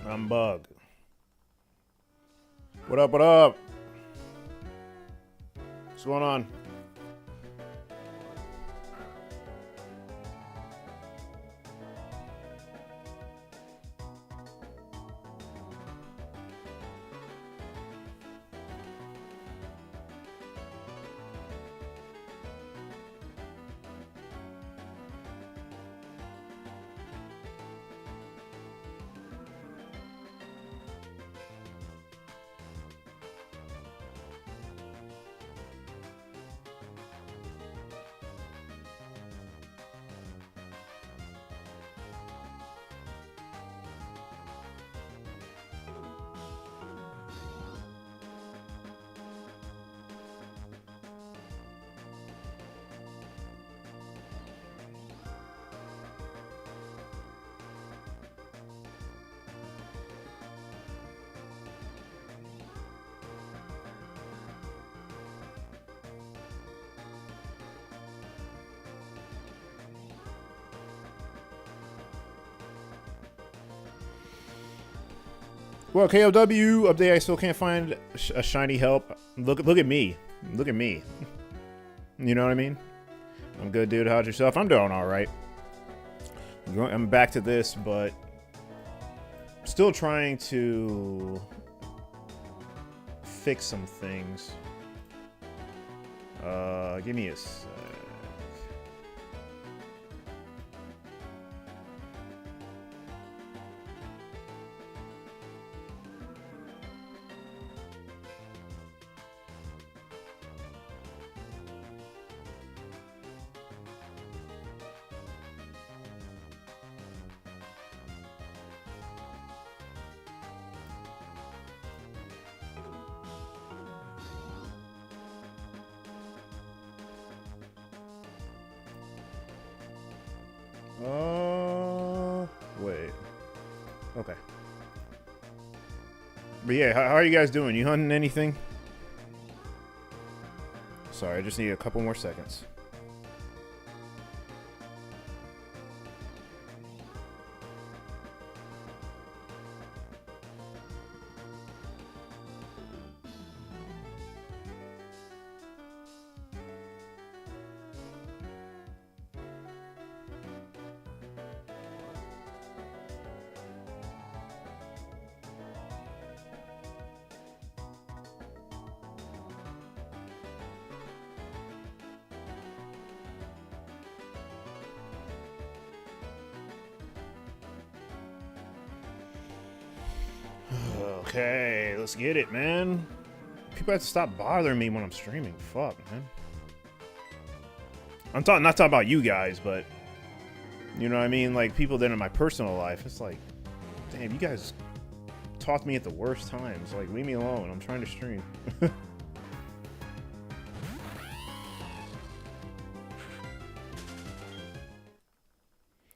I'm Bug. What up, what up? What's going on? Well, KOW update. I still can't find a shiny help. Look at me. Look at me. You know what I mean? I'm good, dude. How's yourself? I'm doing all right. I'm back to this, but still trying to fix some things. Give me a sec. Wait. Okay. But yeah, how are you guys doing? You hunting anything? Sorry, I just need a couple more seconds. Okay, let's get it, man. People have to stop bothering me when I'm streaming. Fuck, man. I'm not talking about you guys, but you know what I mean? Like, people that are in my personal life. It's like, damn, you guys talk to me at the worst times. Like, leave me alone. I'm trying to stream.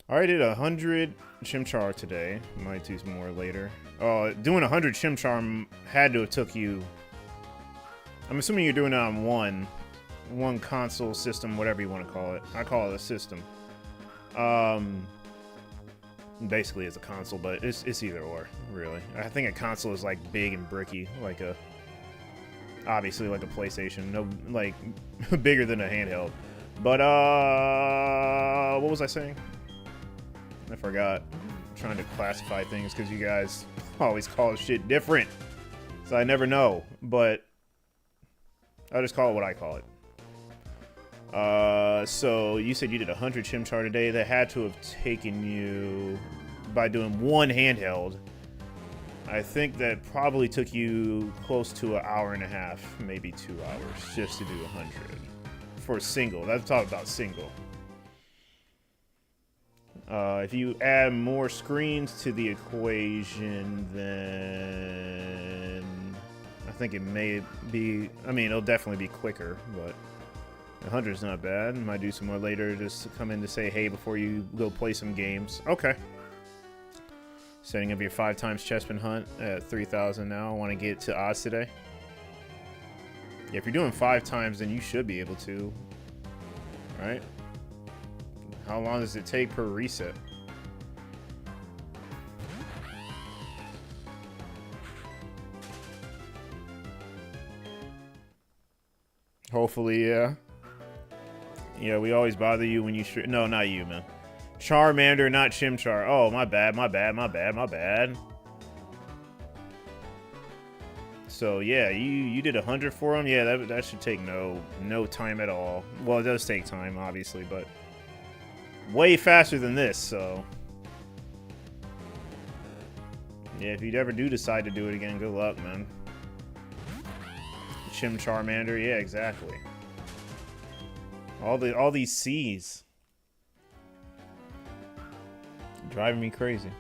I already did 100 Chimchar today. Might do some more later. Doing 100 Chimchar had to have took you... I'm assuming you're doing it on one console system, whatever you want to call it. I call it a system. Basically it's a console, but it's either or, really. I think a console is like big and bricky, like obviously like a PlayStation. No, like bigger than a handheld. But what was I saying? I forgot. I'm trying to classify things because you guys always call shit different. So I never know. But I'll just call it what I call it. So you said you did 100 Chimchar today. That had to have taken you, by doing one handheld, I think that probably took you close to an hour and a half, maybe 2 hours, just to do 100. For a single. That's talking about single. If you add more screens to the equation, then I think it may be, I mean, it'll definitely be quicker, but 100 is not bad. Might do some more later, just to come in to say hey before you go play some games. Okay. Setting up your 5 times chestman hunt at 3,000 now. I want to get to odds today. Yeah, if you're doing 5 times, then you should be able to. Right? How long does it take per reset? Hopefully, yeah. Yeah, we always bother you when you stream. No, not you, man. Charmander, not Chimchar. Oh, my bad, my bad, my bad, my bad. So yeah, you did 100 for him. Yeah, that should take no time at all. Well, it does take time, obviously, but way faster than this. So yeah, if you ever do decide to do it again, good luck, man. Chimcharmander, yeah, exactly. All these C's driving me crazy.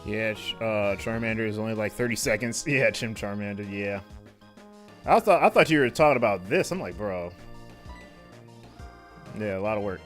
Yeah, Charmander is only like 30 seconds. Yeah, Chimcharmander, yeah. I thought you were talking about this. I'm like, bro. Yeah, a lot of work.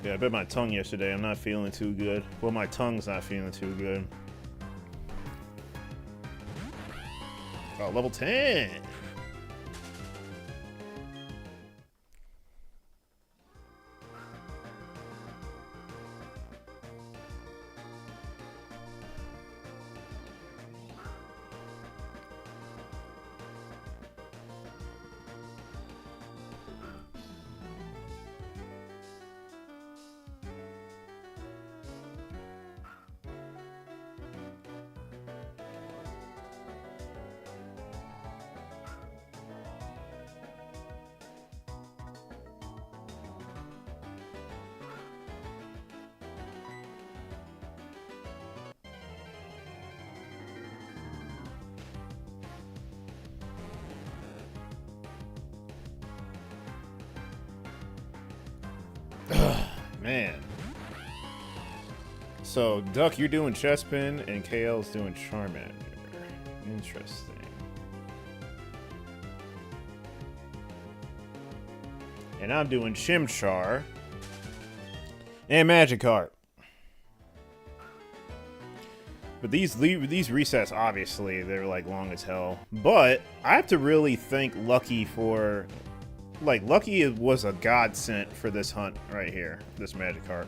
Yeah, I bit my tongue yesterday. I'm not feeling too good. Well, my tongue's not feeling too good. Oh, level 10. Man. So, Duck, you're doing Chespin, and KL's doing Charmander. Interesting. And I'm doing Chimchar and Magikarp. But these resets, obviously, they're like long as hell. But I have to really thank Lucky for... Like, Lucky was a godsend for this hunt right here, this Magikarp.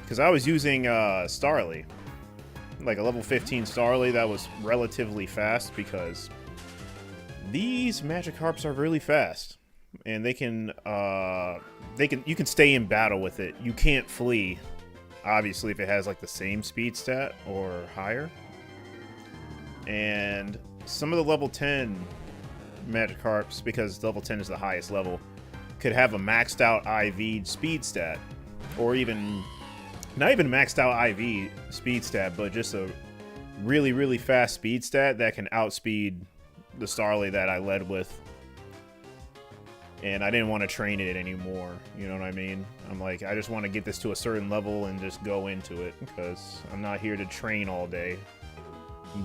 Because I was using Starly. Like a level 15 Starly that was relatively fast because these Magikarps are really fast. And you can stay in battle with it. You can't flee, obviously, if it has like the same speed stat or higher. And some of the level 10 Magikarps, because level 10 is the highest level, could have a maxed out IV speed stat, or even not even maxed out IV speed stat, but just a really, really fast speed stat that can outspeed the Starly that I led with. and I didn't want to train it anymore. You know what I mean? I'm like, I just want to get this to a certain level and just go into it, because I'm not here to train all day.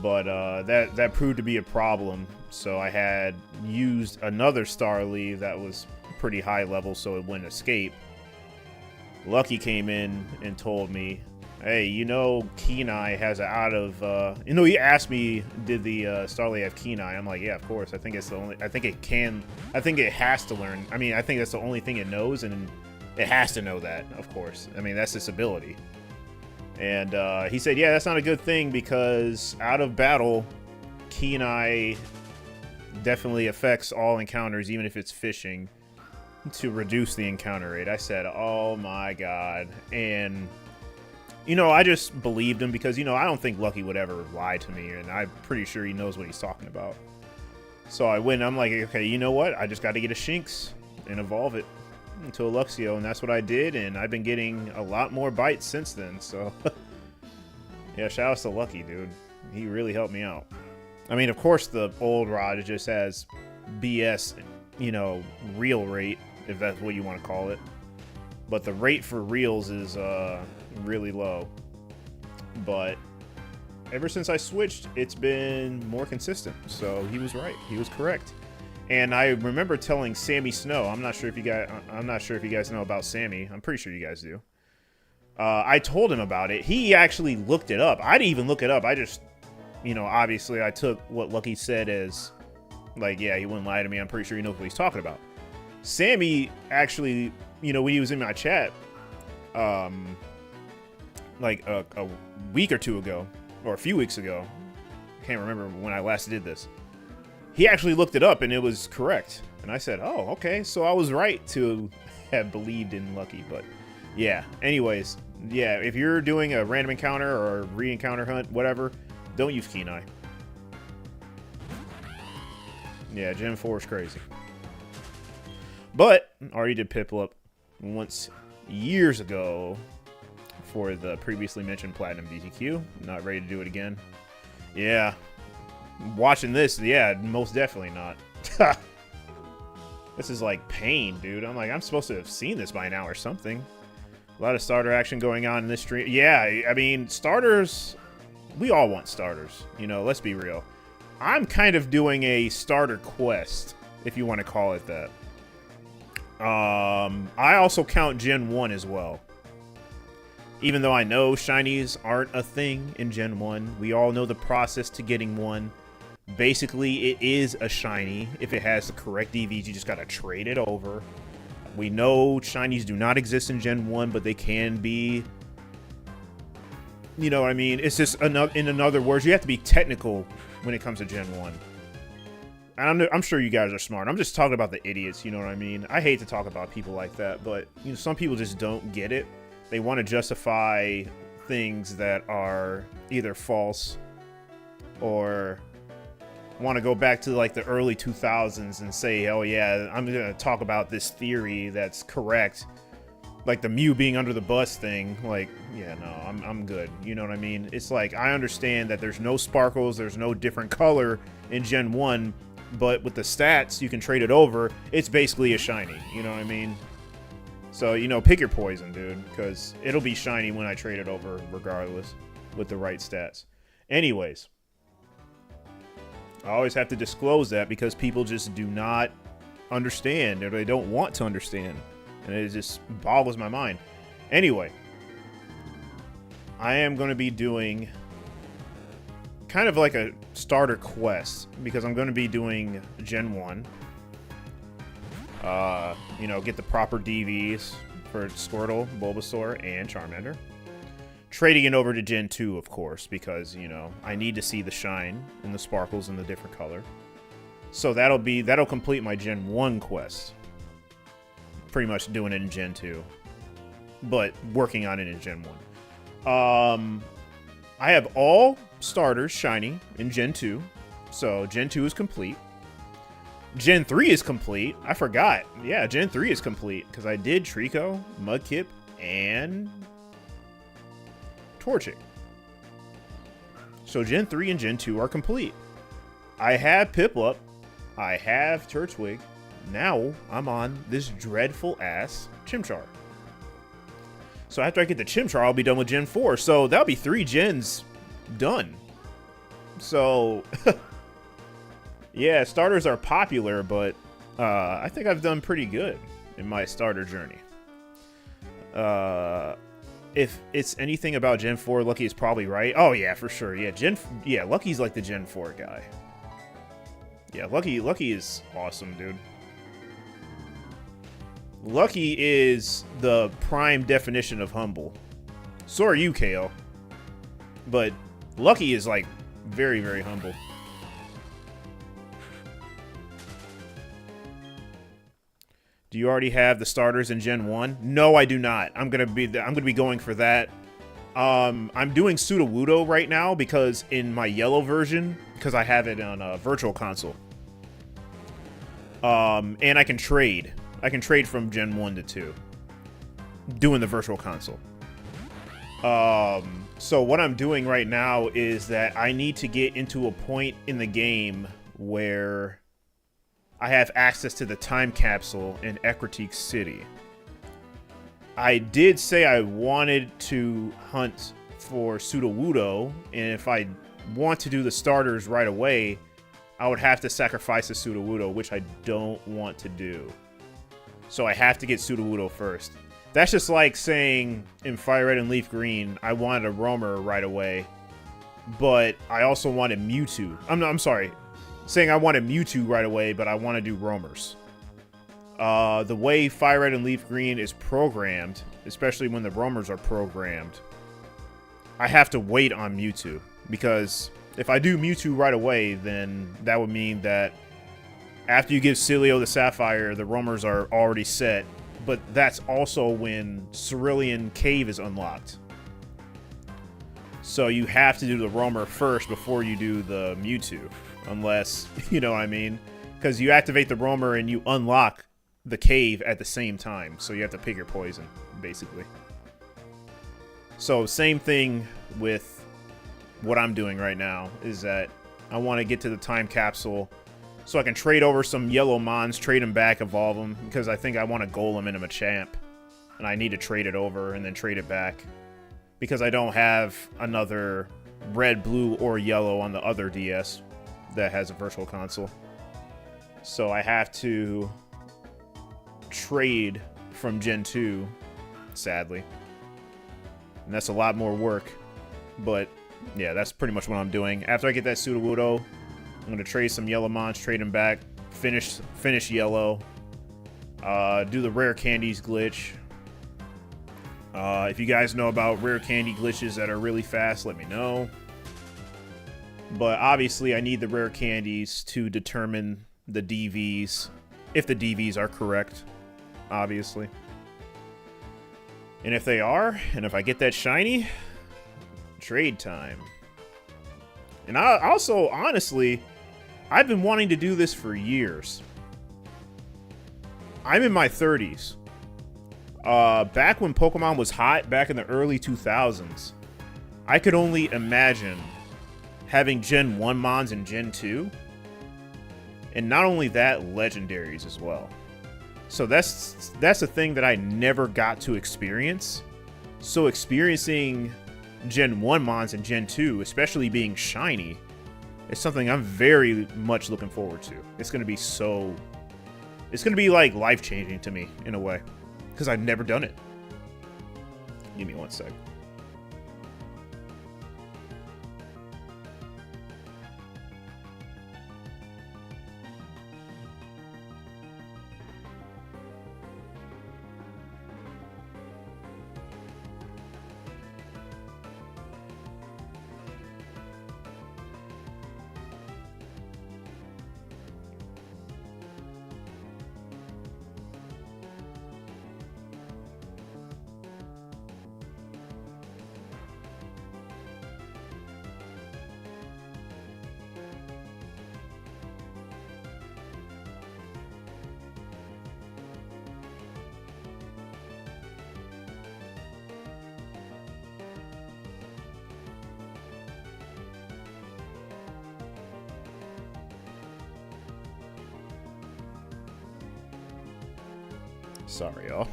But that proved to be a problem, so I had used another Starly that was pretty high level so it wouldn't escape. Lucky came in and told me, hey, you know Kenai has an out of, you know, he asked me, did the Starly have Kenai? I'm like, yeah, of course. I think it's the only, I think it has to learn. I mean, I think that's the only thing it knows, and it has to know that, of course. I mean, that's its ability. And he said, yeah, that's not a good thing, because out of battle, Kenai definitely affects all encounters, even if it's fishing, to reduce the encounter rate. I said, oh my god. And you know, I just believed him, because, you know, I don't think Lucky would ever lie to me, and I'm pretty sure he knows what he's talking about. So I went, I'm like, okay, you know what? I just got to get a Shinx and evolve it into a Luxio, and that's what I did, and I've been getting a lot more bites since then, so... yeah, shout out to Lucky, dude. He really helped me out. I mean, of course, the old rod just has BS, you know, real rate, if that's what you want to call it. But the rate for reels is really low. But ever since I switched, it's been more consistent. So he was right. He was correct. And I remember telling Sammy Snow. I'm not sure if you guys know about Sammy. I'm pretty sure you guys do. I told him about it. He actually looked it up. I didn't even look it up. I just, you know, obviously I took what Lucky said as, like, yeah, he wouldn't lie to me. I'm pretty sure he knows what he's talking about. Sammy actually, you know, when he was in my chat, like a week or two ago, or a few weeks ago, I can't remember when I last did this, he actually looked it up and it was correct. And I said, oh, okay, so I was right to have believed in Lucky. But yeah, anyways, yeah, if you're doing a random encounter or re-encounter hunt, whatever, don't use Kenai. Yeah, Gen 4 is crazy. But already did Piplup once years ago for the previously mentioned Platinum BTQ. Not ready to do it again. Yeah. Watching this, yeah, most definitely not. This is like pain, dude. I'm like, I'm supposed to have seen this by now or something. A lot of starter action going on in this stream. Yeah, I mean, starters, we all want starters. You know, let's be real. I'm kind of doing a starter quest, if you want to call it that. I also count Gen 1 as well. Even though I know shinies aren't a thing in Gen 1, we all know the process to getting one. Basically, it is a shiny. If it has the correct EVs, you just gotta trade it over. We know shinies do not exist in Gen 1, but they can be. You know what I mean? It's just, in other words, you have to be technical when it comes to Gen 1. I'm sure you guys are smart. I'm just talking about the idiots, you know what I mean? I hate to talk about people like that, but you know, some people just don't get it. They want to justify things that are either false or want to go back to like the early 2000s and say, oh yeah, I'm going to talk about this theory that's correct. Like the Mew being under the bus thing. Like, yeah, no, I'm good. You know what I mean? It's like, I understand that there's no sparkles, there's no different color in Gen 1, but with the stats, you can trade it over. It's basically a shiny. You know what I mean? So, you know, pick your poison, dude, because it'll be shiny when I trade it over regardless with the right stats. Anyways, I always have to disclose that because people just do not understand, or they don't want to understand, and it just boggles my mind. Anyway, I am going to be doing kind of like a starter quest because I'm going to be doing Gen 1. You know, get the proper DVs for Squirtle, Bulbasaur, and Charmander. Trading it over to Gen 2, of course, because, you know, I need to see the shine and the sparkles in the different color. So that'll complete my Gen 1 quest. Pretty much doing it in Gen 2. But working on it in Gen 1. I have all starters shiny in Gen 2. So Gen 2 is complete. Gen 3 is complete. I forgot. Yeah, Gen 3 is complete because I did Trico, Mudkip, and Torchic. So Gen 3 and Gen 2 are complete. I have Piplup. I have Turtwig. now I'm on this dreadful ass Chimchar. So after I get the Chimchar, I'll be done with Gen 4. So that'll be 3 gens done. So, yeah, starters are popular, but I think I've done pretty good in my starter journey. If it's anything about Gen 4, Lucky is probably right. Oh, yeah, for sure. Yeah, Lucky's like the Gen 4 guy. Yeah, Lucky is awesome, dude. Lucky is the prime definition of humble. So are you, KO. But Lucky is, like, very, very humble. Do you already have the starters in Gen 1? No, I do not. I'm gonna be going for that. I'm doing Sudowoodo right now because in my yellow version, because I have it on a virtual console. And I can trade. I can trade from Gen 1 to 2. Doing the virtual console. So what I'm doing right now is that I need to get into a point in the game where I have access to the time capsule in Ecruteak City. I did say I wanted to hunt for Sudowoodo, and if I want to do the starters right away, I would have to sacrifice a Sudowoodo, which I don't want to do. So I have to get Sudowoodo first. That's just like saying in Fire Red and Leaf Green, I wanted a Roamer right away, but I also wanted Mewtwo. I'm sorry, saying I wanted Mewtwo right away, but I want to do Roamers. The way Fire Red and Leaf Green is programmed, especially when the Roamers are programmed, I have to wait on Mewtwo, because if I do Mewtwo right away, then that would mean that after you give Cilio the Sapphire, the Roamers are already set, but that's also when Cerulean Cave is unlocked. So you have to do the Roamer first before you do the Mewtwo, unless, you know what I mean? Because you activate the Roamer and you unlock the cave at the same time, so you have to pick your poison, basically. So same thing with what I'm doing right now, is that I want to get to the time capsule so I can trade over some yellow mons, trade them back, evolve them, because I think I want to Golem into Machamp, and I need to trade it over and then trade it back, because I don't have another red, blue, or yellow on the other DS that has a virtual console. So I have to trade from Gen 2, sadly. And that's a lot more work, but yeah, that's pretty much what I'm doing. After I get that Sudowoodo, I'm going to trade some yellow mons, trade them back, finish yellow, do the rare candies glitch. If you guys know about rare candy glitches that are really fast, let me know. But obviously I need the rare candies to determine the DVs, if the DVs are correct, obviously. And if they are, and if I get that shiny, trade time. And I also, honestly, I've been wanting to do this for years. I'm in my 30s. Back when Pokemon was hot, back in the early 2000s, I could only imagine having Gen 1 Mons and Gen 2. And not only that, legendaries as well. So that's a thing that I never got to experience. So experiencing Gen 1 Mons and Gen 2, especially being shiny, is something I'm very much looking forward to. It's going to be so... It's going to be, like, life-changing to me, in a way. Because I've never done it. Give me one sec. Sorry, y'all.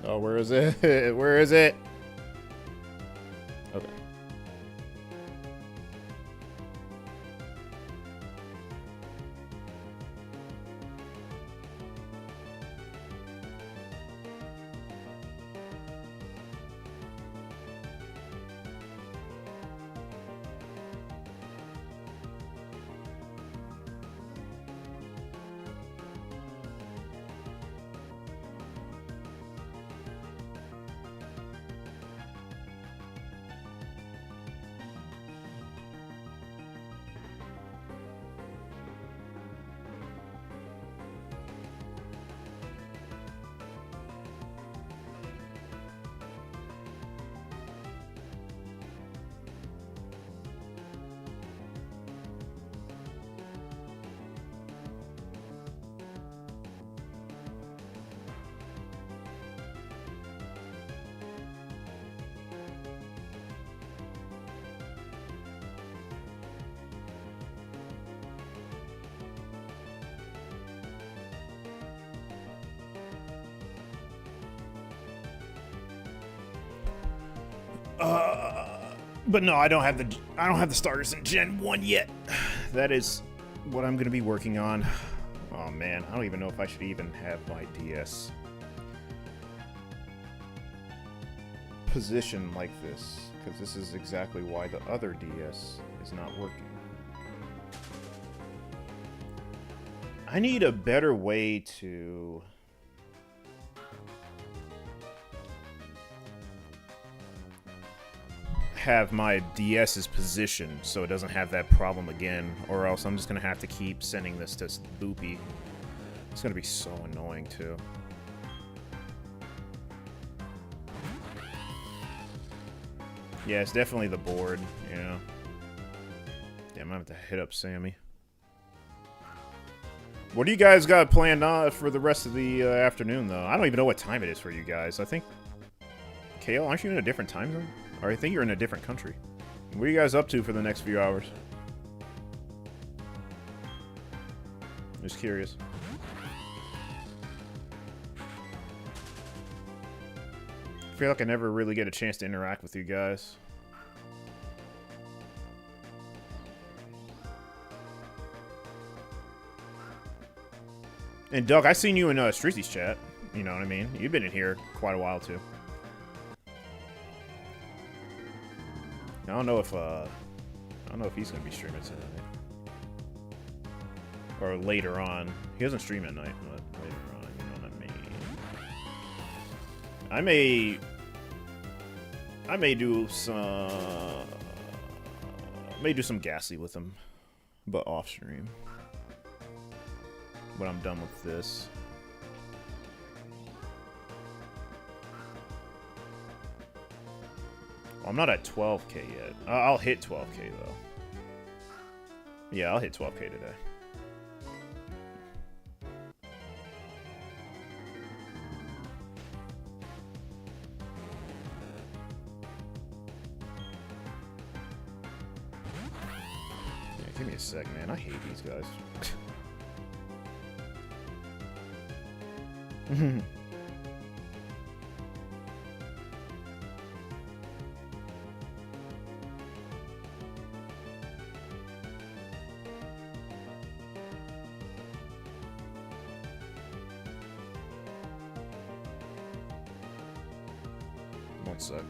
Oh, where is it? Where is it? Okay. But no, I don't have the starters in Gen 1 yet. That is what I'm gonna be working on. Oh man, I don't even know if I should even have my DS positioned like this, because this is exactly why the other DS is not working. I need a better way to have my DS's position so it doesn't have that problem again, or else I'm just gonna have to keep sending this to Boopy. It's gonna be so annoying too. Yeah, it's definitely the board, yeah. Damn, I'm gonna have to hit up Sammy. What do you guys got planned for the rest of the afternoon, though? I don't even know what time it is for you guys. I think... KL, aren't you in a different time zone? Or I think you're in a different country. What are you guys up to for the next few hours? Just curious. I feel like I never really get a chance to interact with you guys. And Doug, I seen you in Strizzy's chat. You know what I mean? You've been in here quite a while too. I don't know if he's gonna be streaming tonight or later on. He doesn't stream at night, but later on, you know what I mean. I may do some Ghastly with him, but off stream. When I'm done with this. Well, I'm not at 12k yet. I'll hit 12k though. Yeah, I'll hit 12k today. Yeah, give me a sec, man. I hate these guys. One sec.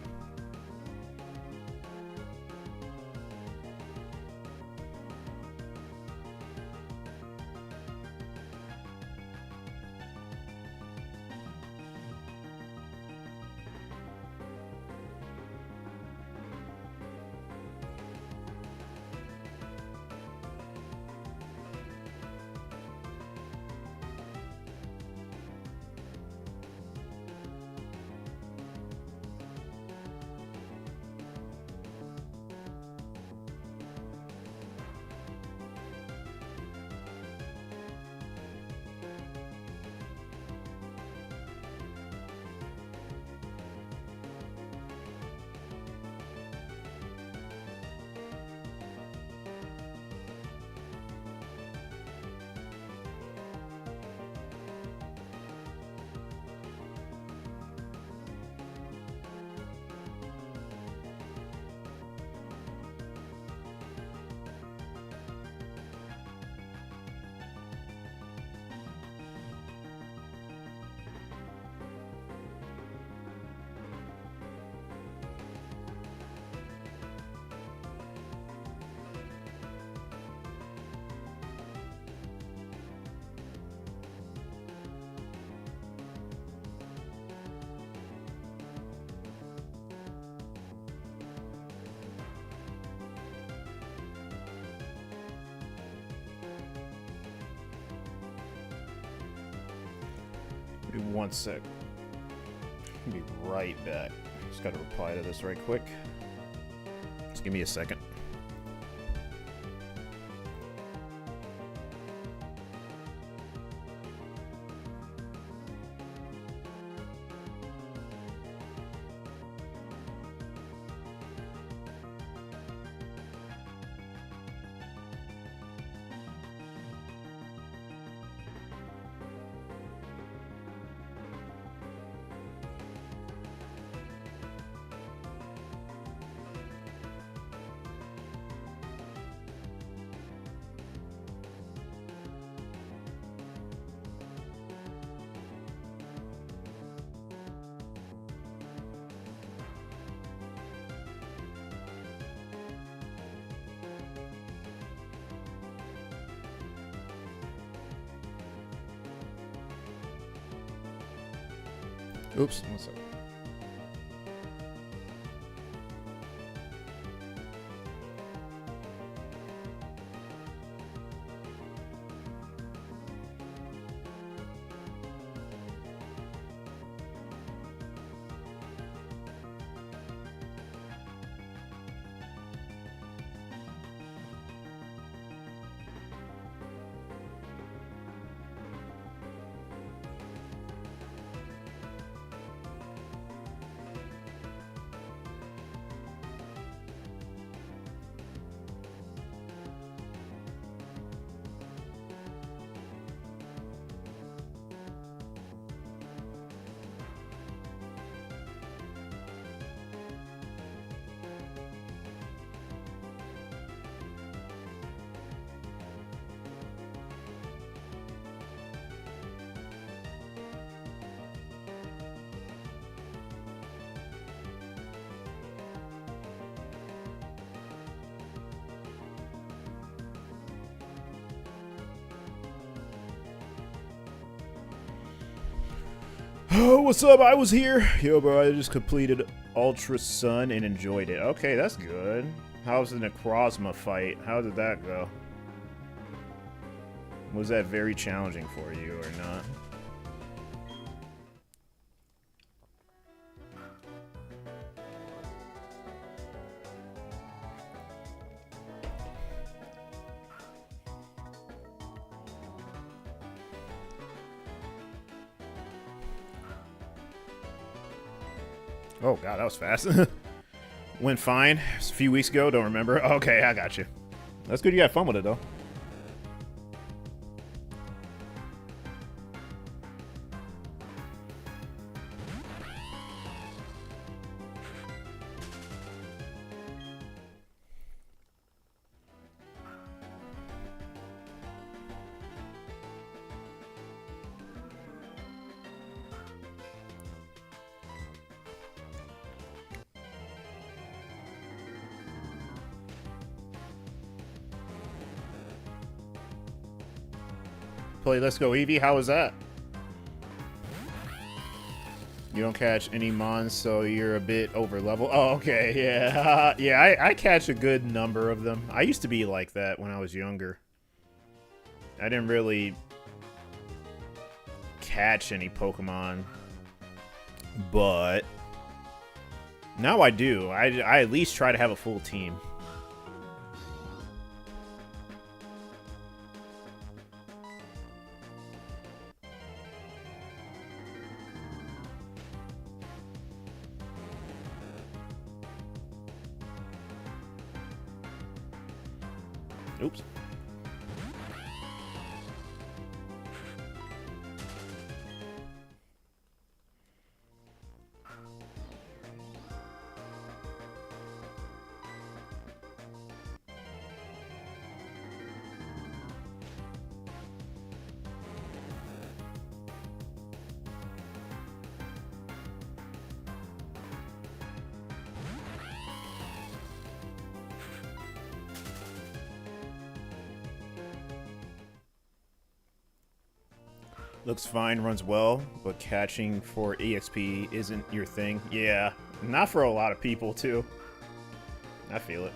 Give me 1 sec. I'll be right back. Just gotta reply to this right quick. Just give me a second. Oops, what's up? Oh, what's up? I was here. Yo, bro, I just completed Ultra Sun and enjoyed it. Okay, that's good. How was the Necrozma fight? How did that go? Was that very challenging for you or not? Oh, God, that was fast. Went fine. It was a few weeks ago. Don't remember. Okay, I got you. That's good you had fun with it, though. Play Let's Go Eevee, how was that? You don't catch any mons, so you're a bit over level. Oh, okay, yeah. Yeah, I catch a good number of them. I used to be like that when I was younger. I didn't really catch any Pokemon, but now I do. I at least try to have a full team. Oops. Looks fine, runs well, but catching for EXP isn't your thing. Yeah, not for a lot of people, too. I feel it.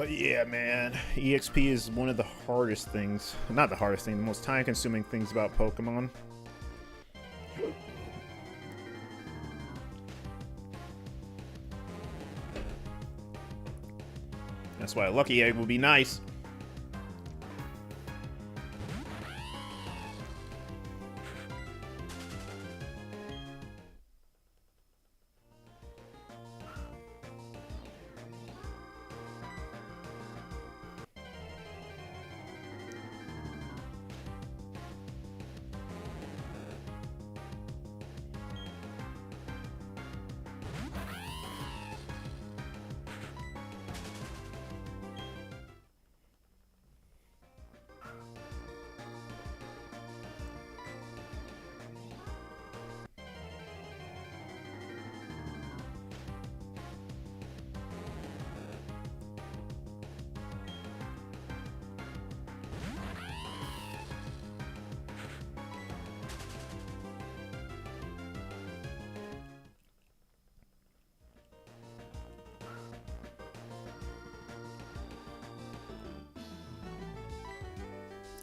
Yeah, man. EXP is one of the hardest things. Not the hardest thing, the most time-consuming things about Pokemon. That's why a Lucky Egg would be nice.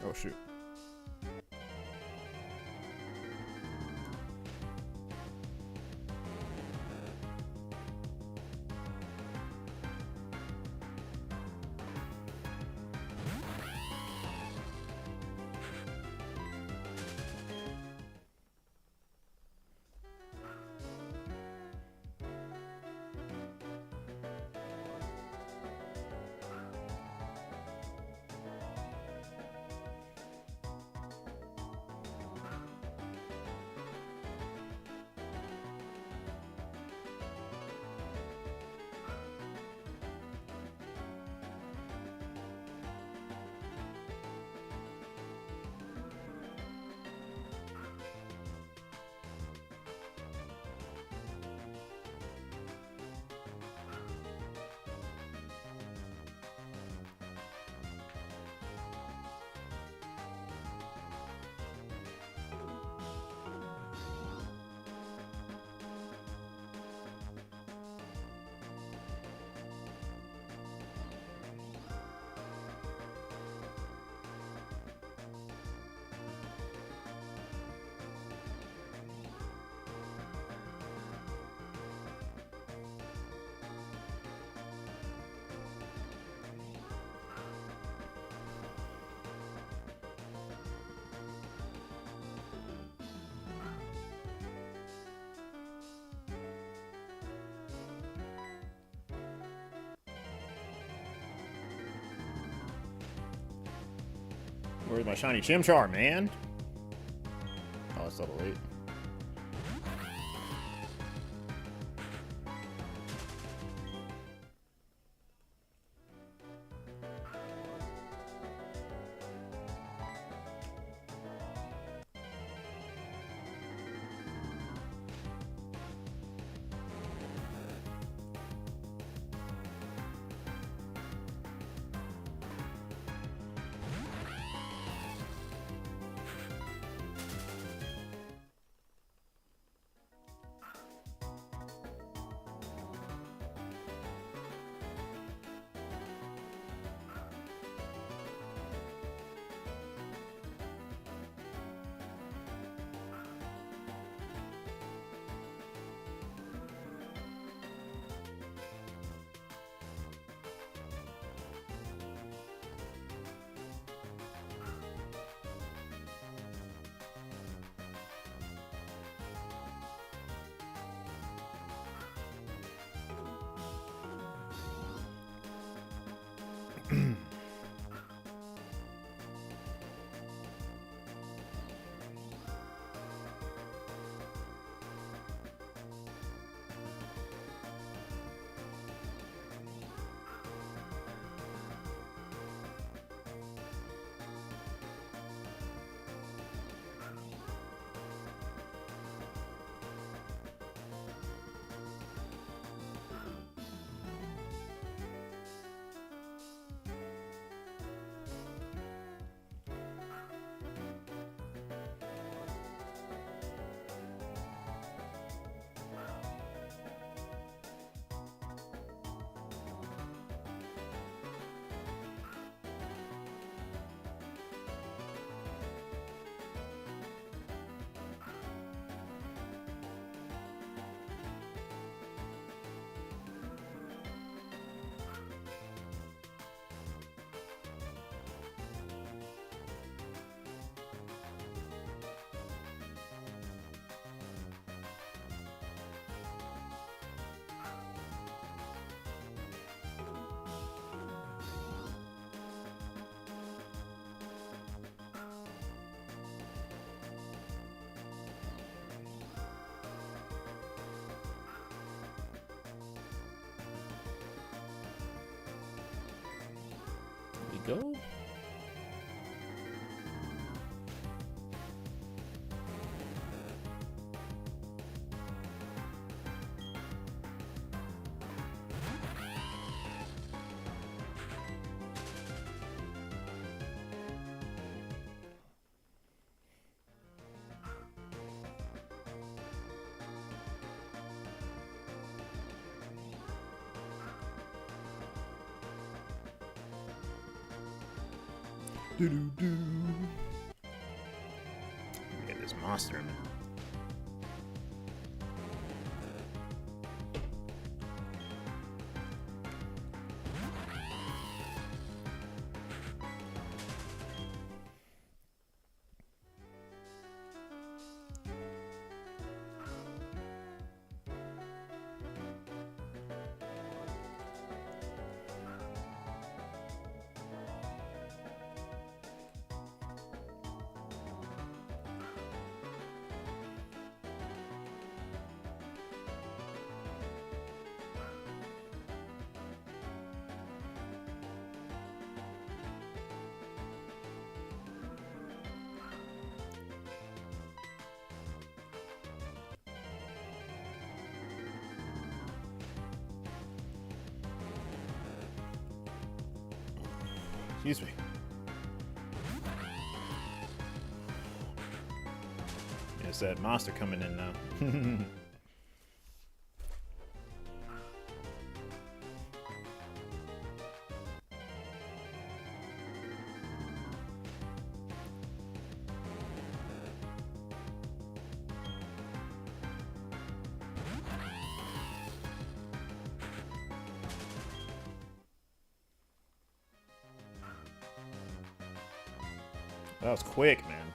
Oh, shoot. Where's my shiny Chimchar, man? Oh, it's level 8. go. Do-do-do. Get this monster in there. Excuse me. It's that monster coming in now. That was quick, man.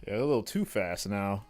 Yeah, a little too fast now.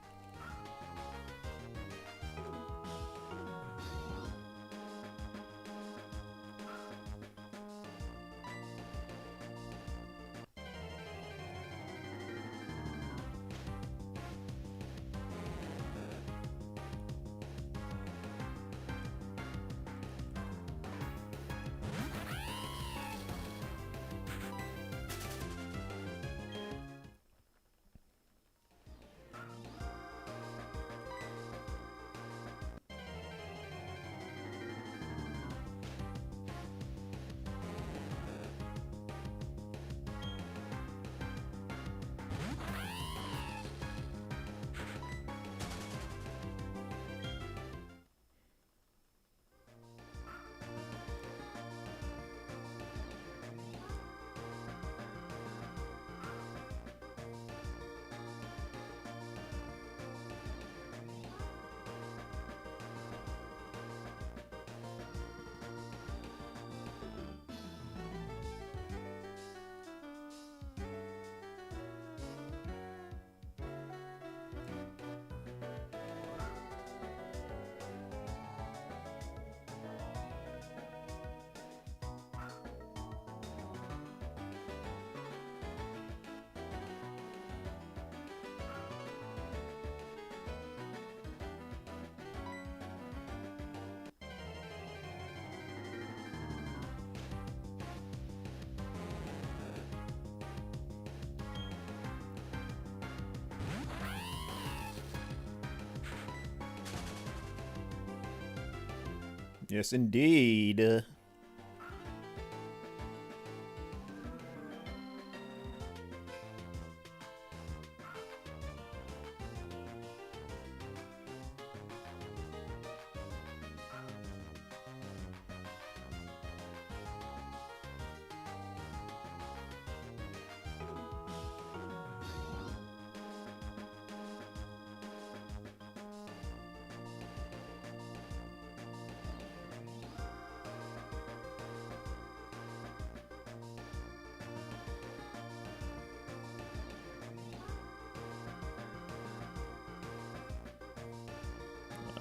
Yes, indeed.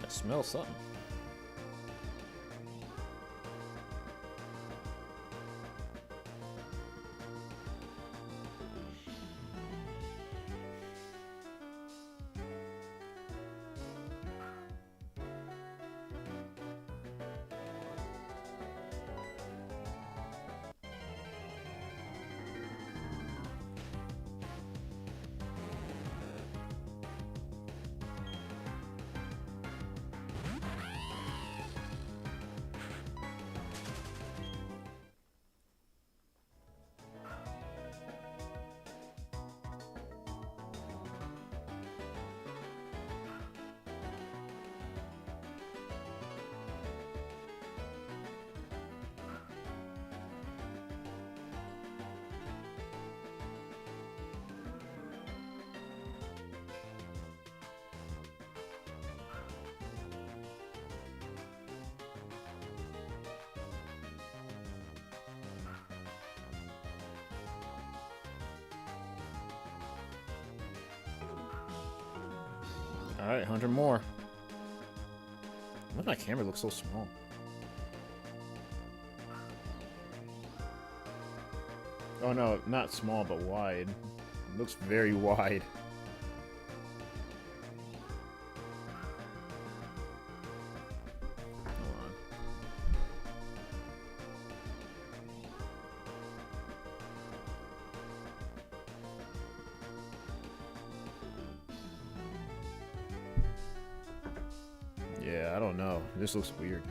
I smell something. Alright, 100 more. Why does my camera look so small? Oh no, not small, but wide. It looks very wide. Hold on. Yeah, I don't know. This looks weird.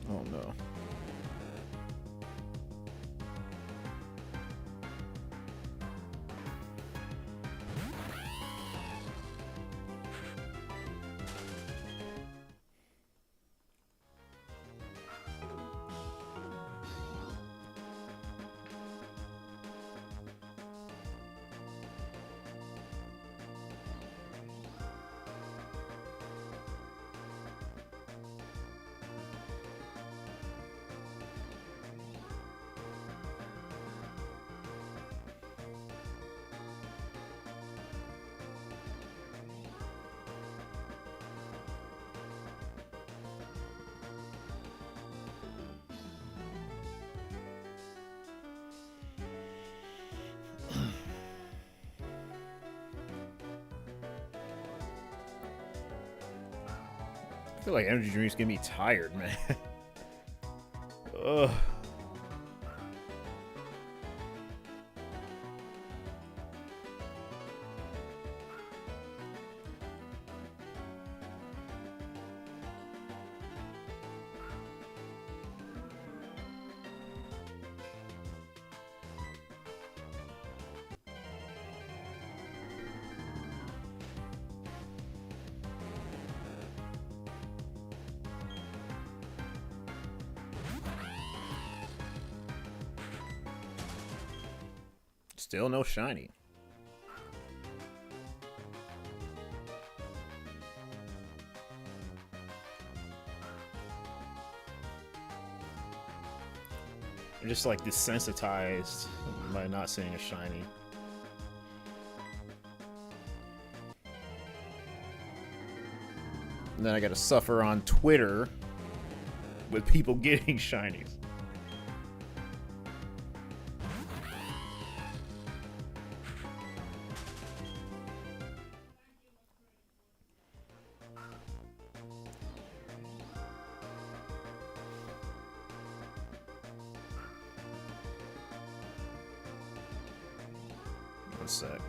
Oh no. I feel like energy drinks get me tired, man. Ugh. Still no shiny. I'm just like desensitized by not seeing a shiny. And then I gotta suffer on Twitter with people getting shinies. One sec.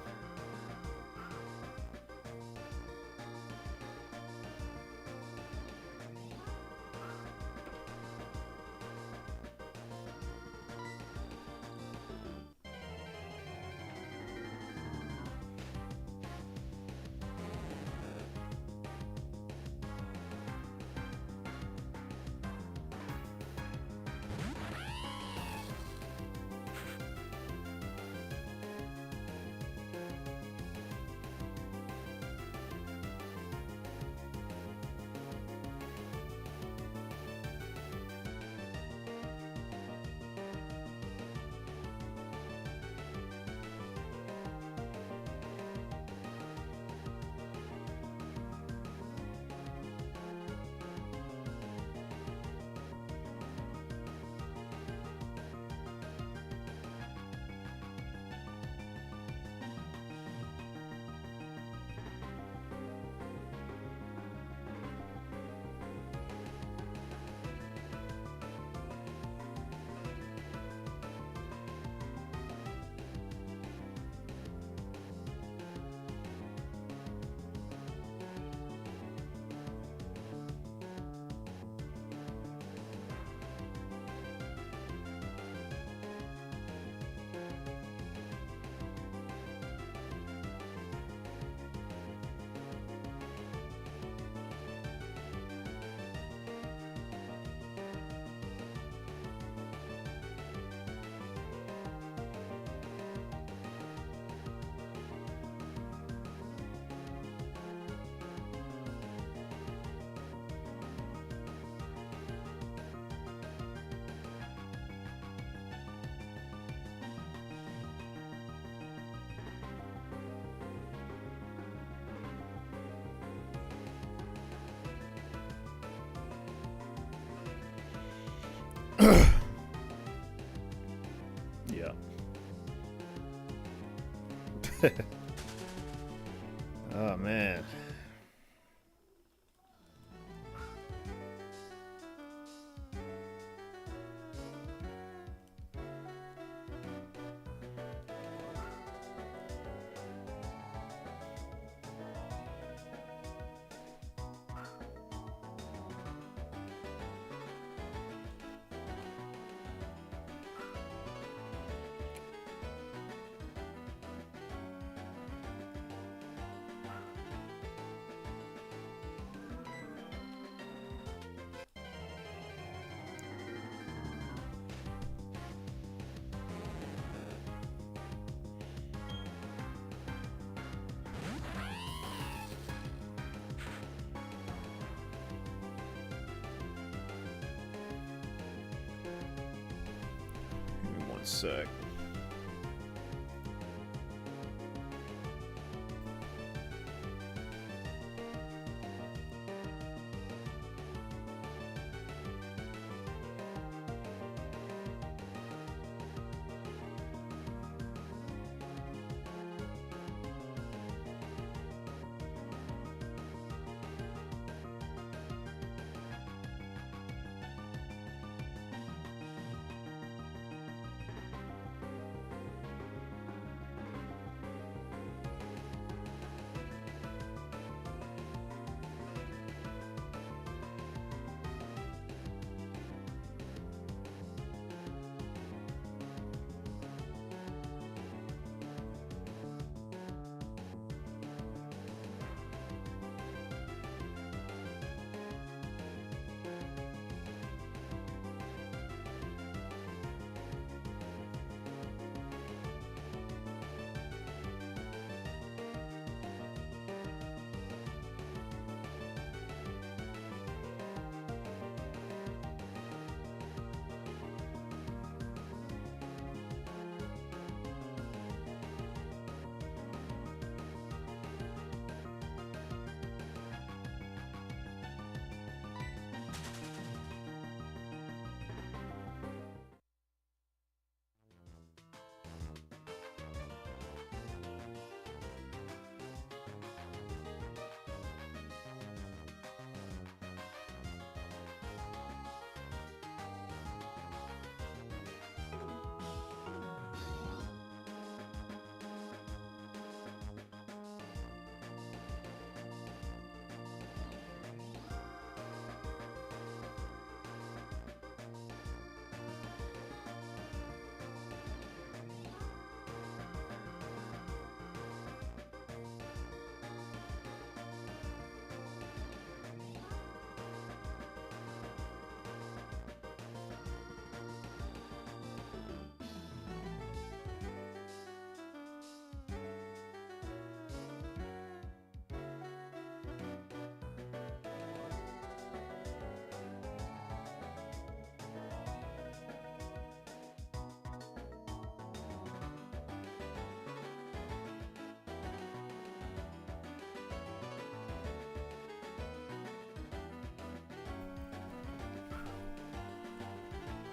Yeah. Oh, man. Give me one sec.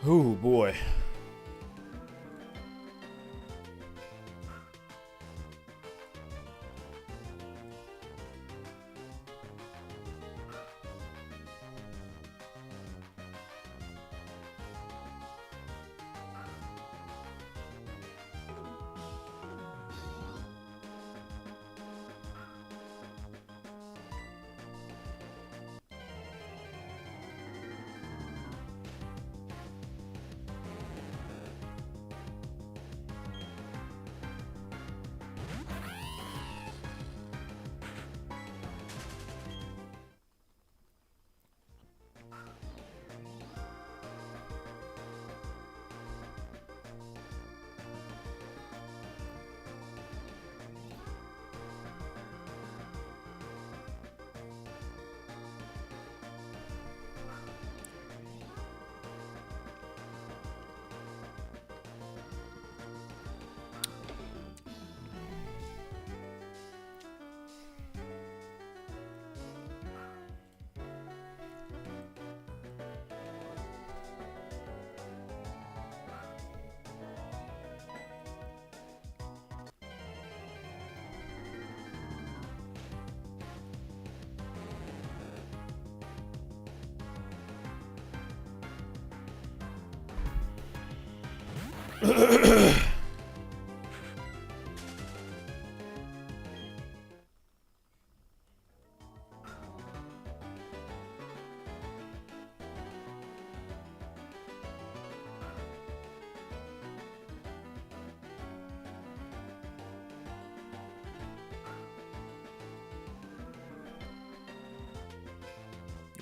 Oh boy.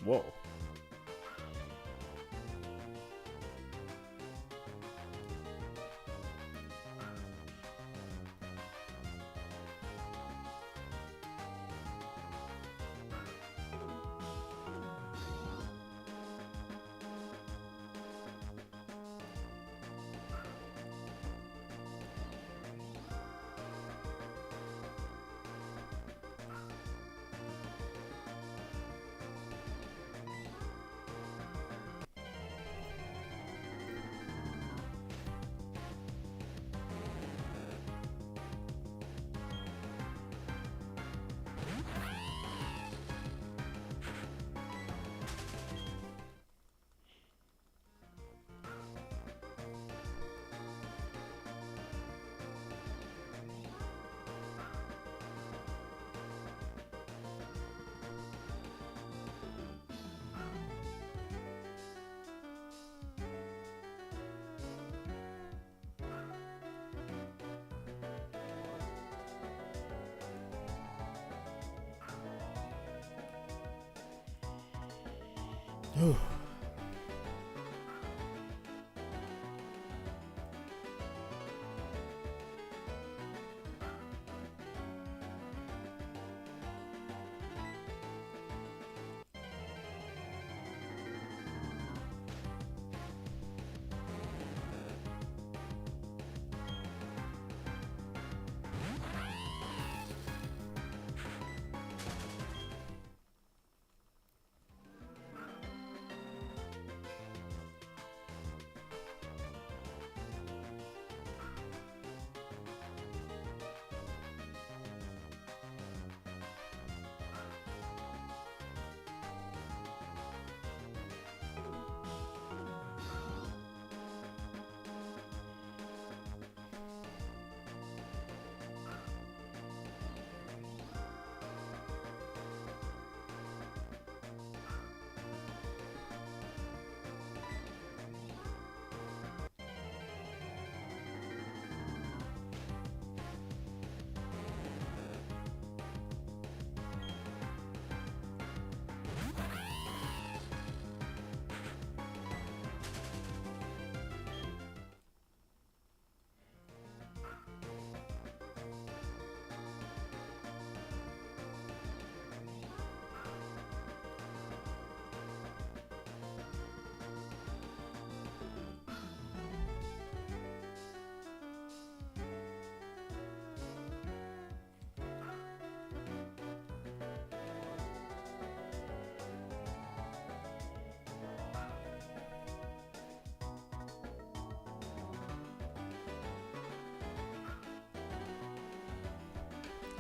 Whoa.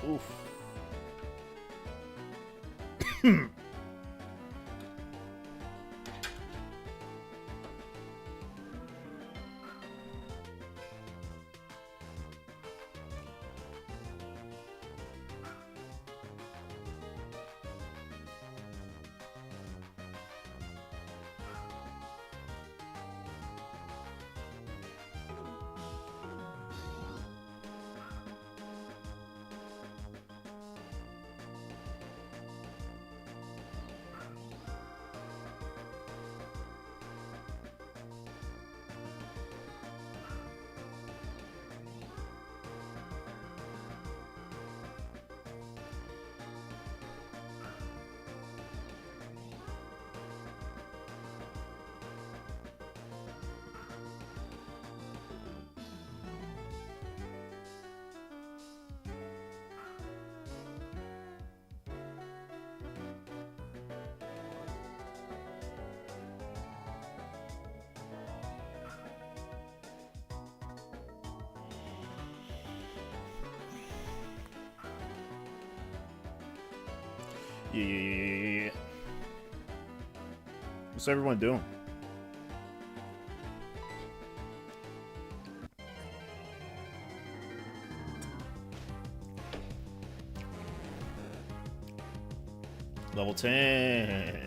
Oof. Yeah. What's everyone doing? Level 10.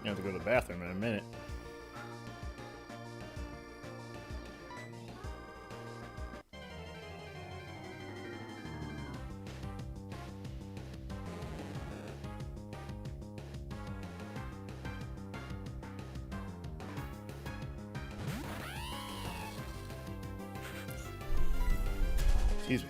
You have to go to the bathroom in a minute. Excuse me.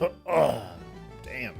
Oh, damn.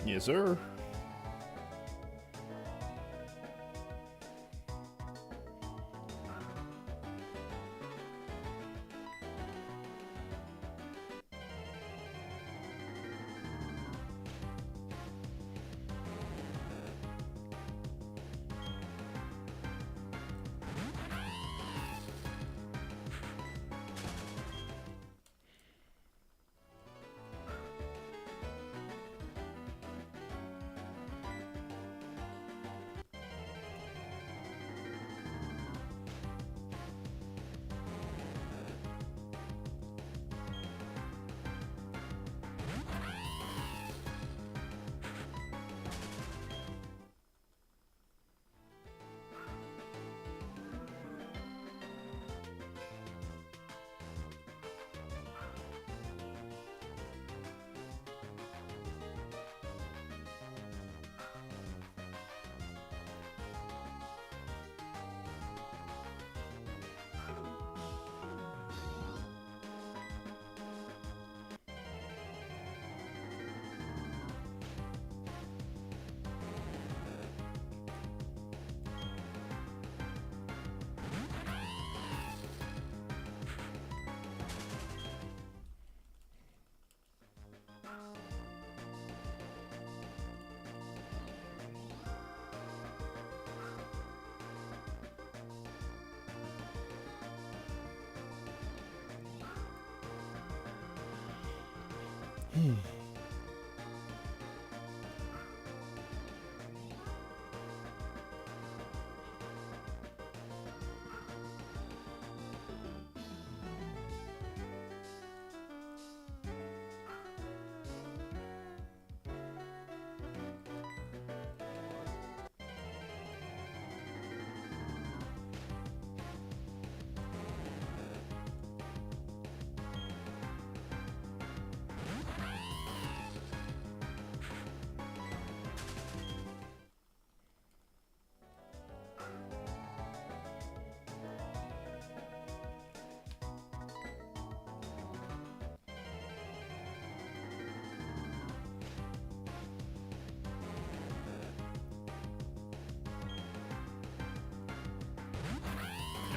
Yes, sir.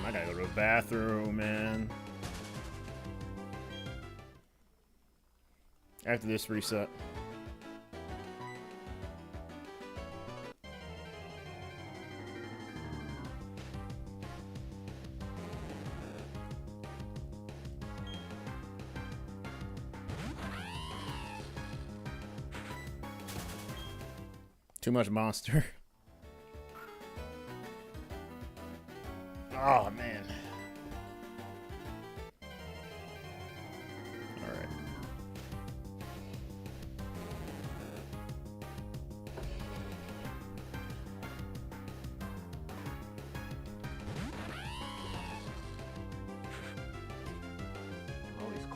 I gotta go to the bathroom, man. After this reset. Too much monster. Oh, man. Alright.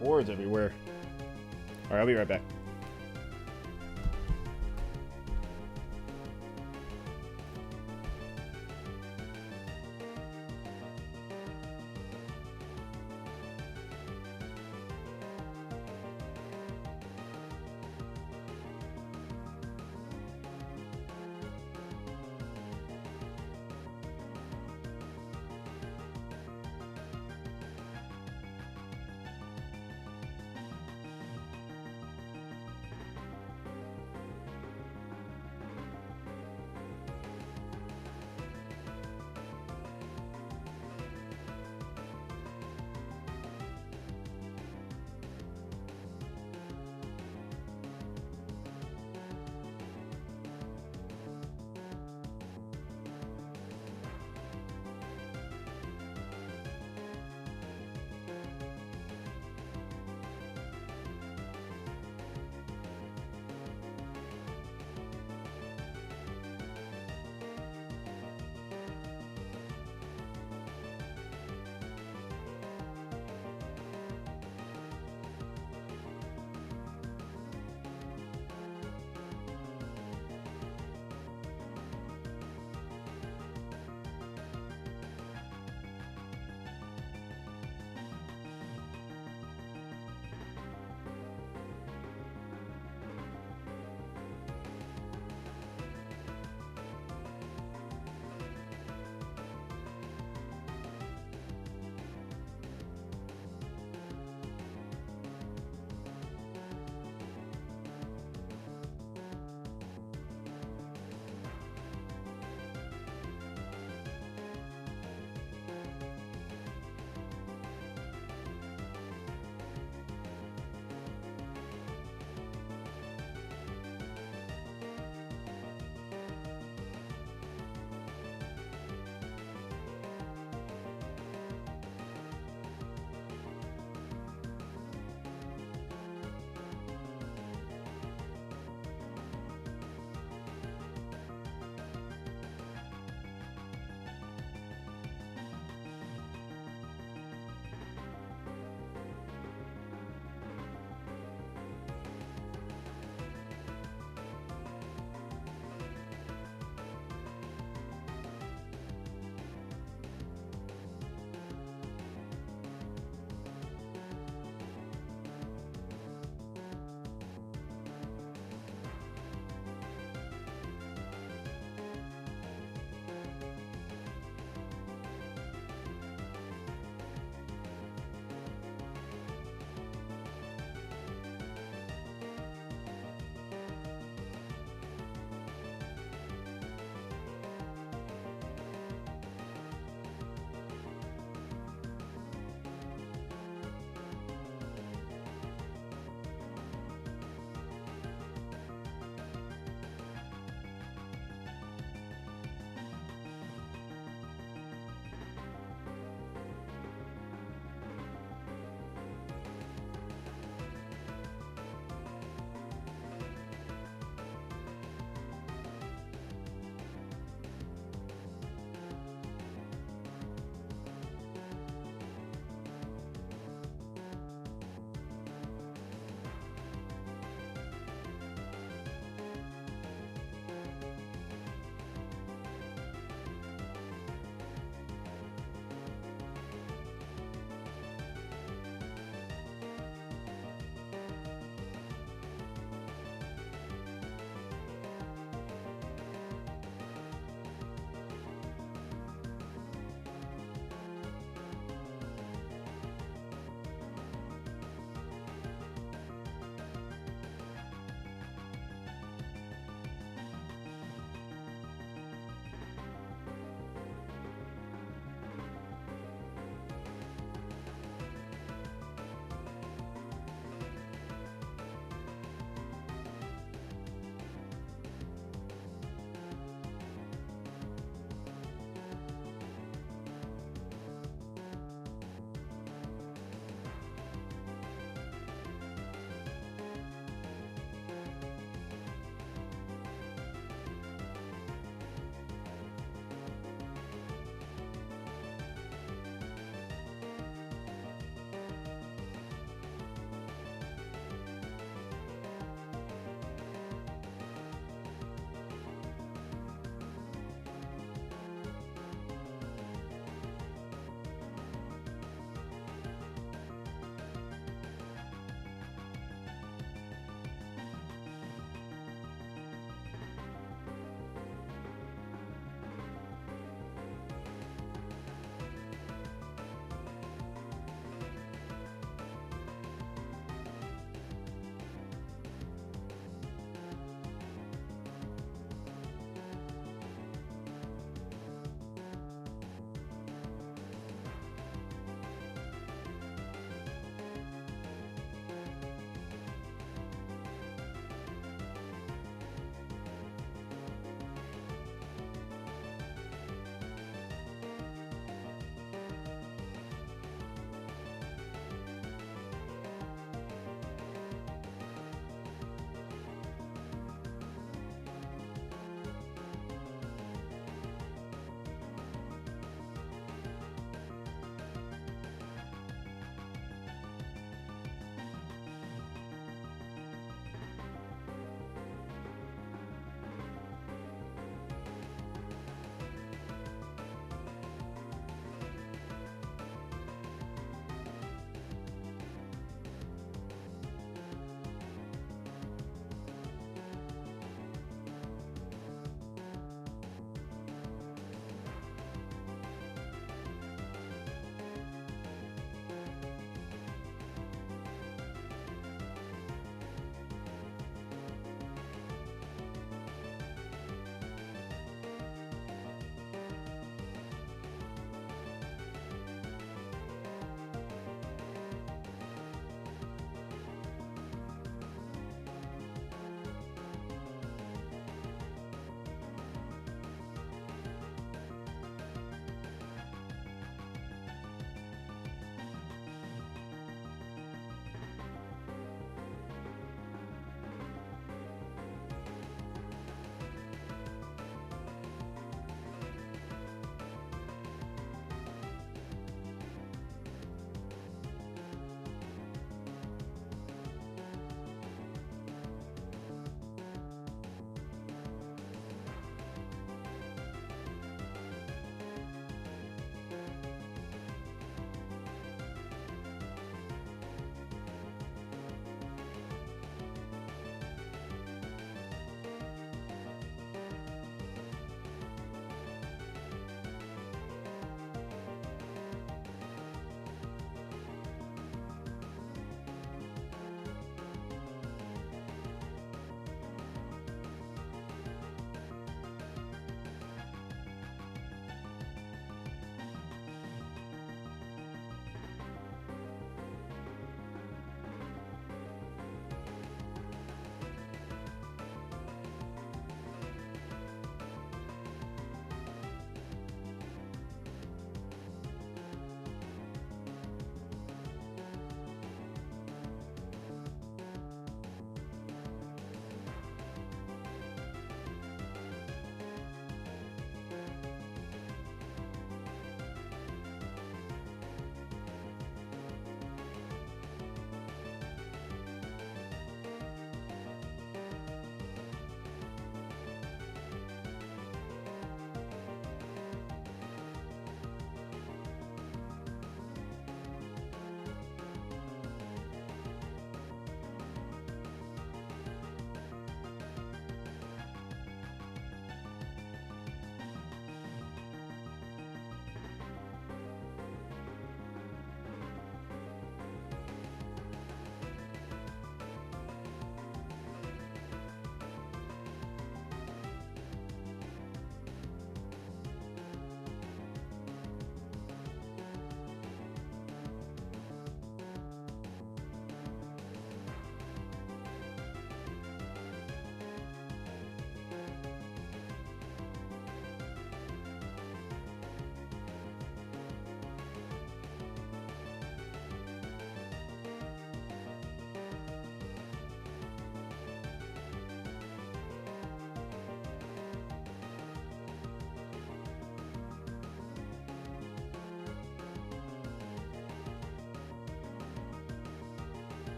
Cords everywhere. Alright, I'll be right back.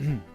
Damn.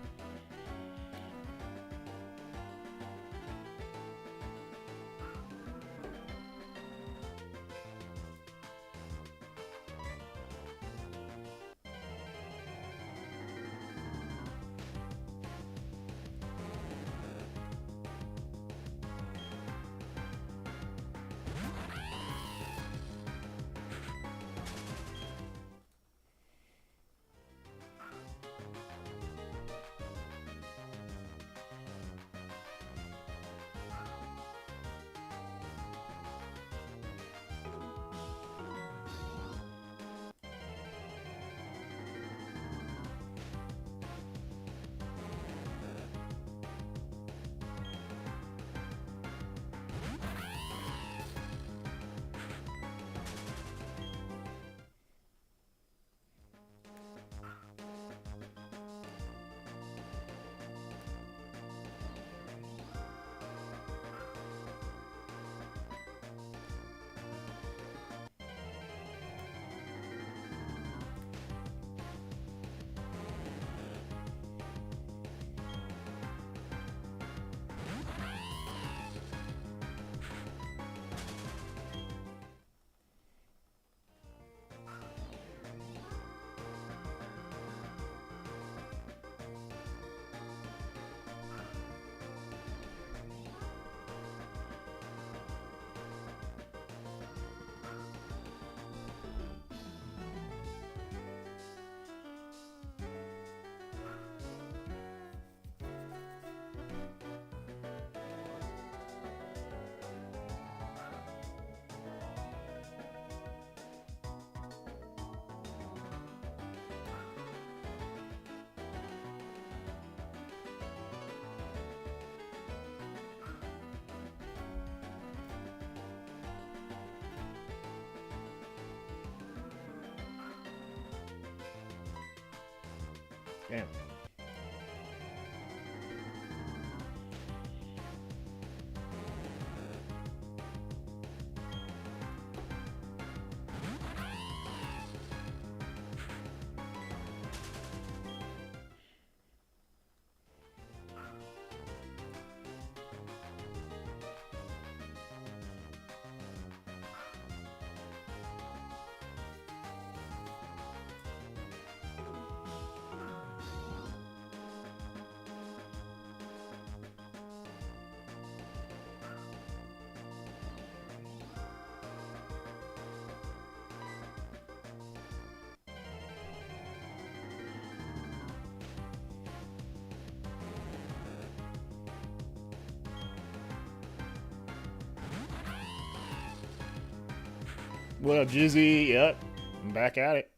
What up, Jizzy? Yep, I'm back at it.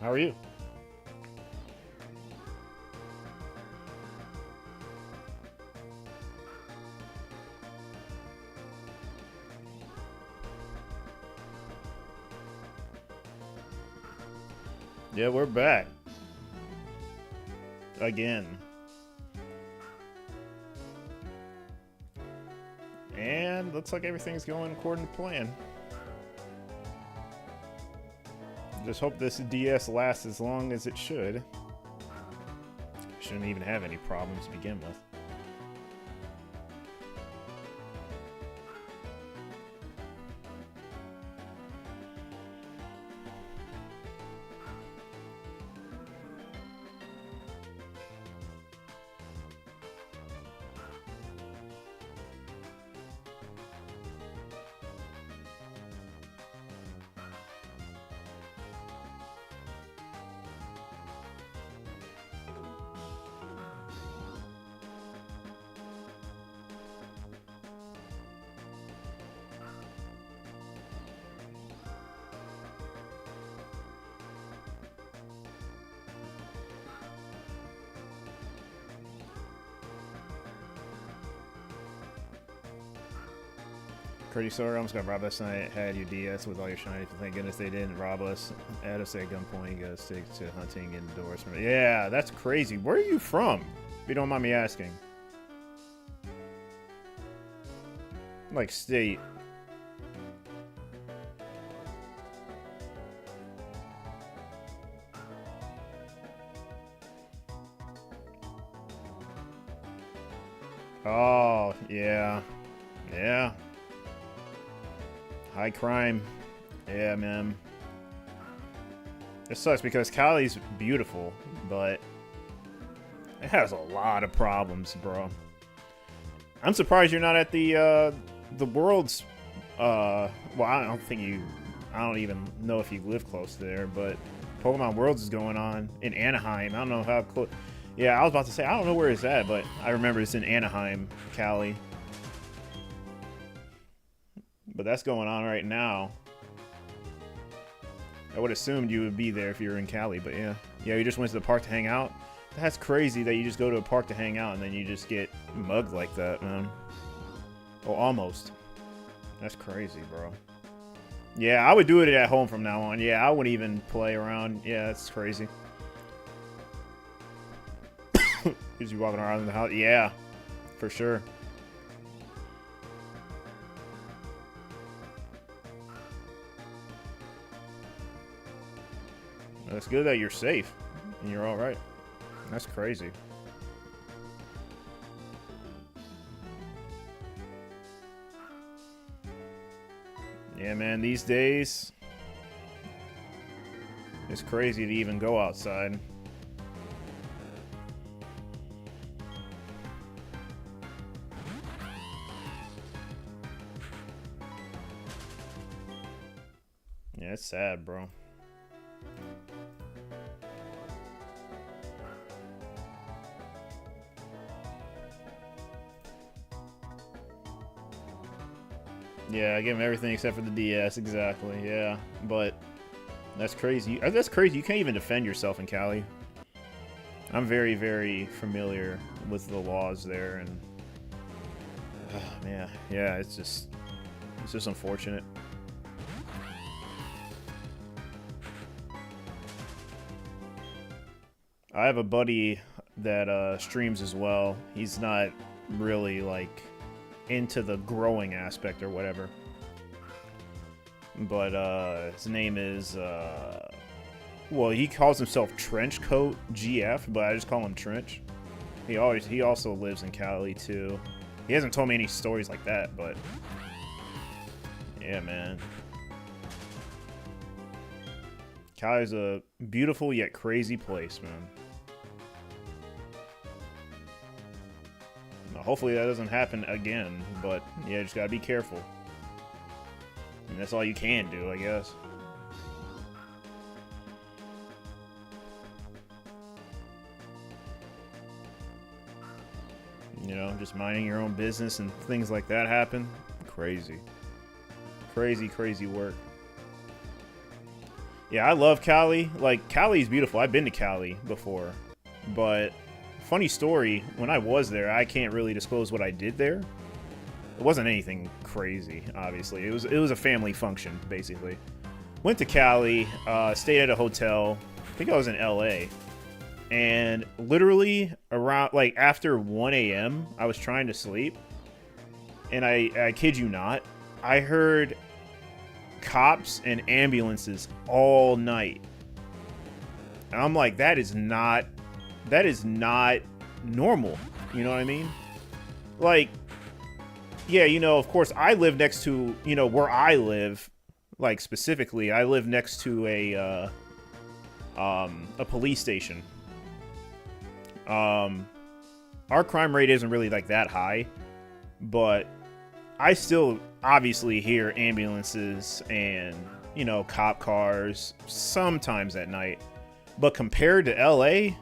How are you? Yeah, we're back. Again. And looks like everything's going according to plan. Just hope this DS lasts as long as it should. Shouldn't even have any problems to begin with. Pretty sore. I almost got robbed last night. Had your DS with all your shiny. Thank goodness they didn't rob us. At us at gunpoint. Gotta stick to hunting endorsement. Yeah, that's crazy. Where are you from? If you don't mind me asking. Like state. Oh, yeah. Yeah. High crime. Yeah, man. It sucks because Cali's beautiful, but it has a lot of problems, bro. I'm surprised you're not at the world's, well, I don't even know if you live close to there, but Pokemon Worlds is going on in Anaheim. I don't know how close. Yeah, I was about to say, I don't know where it's at, but I remember it's in Anaheim, Cali. But that's going on right now. I would assumed you would be there if you were in Cali, but yeah. Yeah, you just went to the park to hang out? That's crazy that you just go to a park to hang out and then you just get mugged like that, man. Well, almost. That's crazy, bro. Yeah, I would do it at home from now on. Yeah, I wouldn't even play around. Yeah, that's crazy. Because you're walking around in the house. Yeah, for sure. It's good that you're safe and you're all right. That's crazy. Yeah, man, these days, it's crazy to even go outside. Yeah, it's sad, bro. Yeah, I give him everything except for the DS, exactly, yeah. But that's crazy. That's crazy. You can't even defend yourself in Cali. I'm very, very familiar with the laws there, and man, yeah, it's just unfortunate. I have a buddy that streams as well. He's not really like into the growing aspect or whatever, but his name is well, he calls himself Trenchcoat GF, but I just call him Trench. He also lives in Cali too. He hasn't told me any stories like that, but yeah, man. Cali's a beautiful yet crazy place, man. Hopefully that doesn't happen again, but yeah, just gotta be careful. And that's all you can do, I guess. You know, just minding your own business and things like that happen. Crazy. Crazy, crazy work. Yeah, I love Cali. Like, Cali's beautiful. I've been to Cali before, but funny story, when I was there, I can't really disclose what I did there. It wasn't anything crazy, obviously. It was a family function, basically. Went to Cali, stayed at a hotel. I think I was in LA. And literally around, like, after 1 a.m., I was trying to sleep. And I kid you not, I heard cops and ambulances all night. And I'm like, that is not normal. You know what I mean? Like, yeah, you know, of course, I live next to, you know, where I live, like, specifically, I live next to a police station. Our crime rate isn't really, like, that high, but I still obviously hear ambulances and, you know, cop cars sometimes at night. But compared to LA,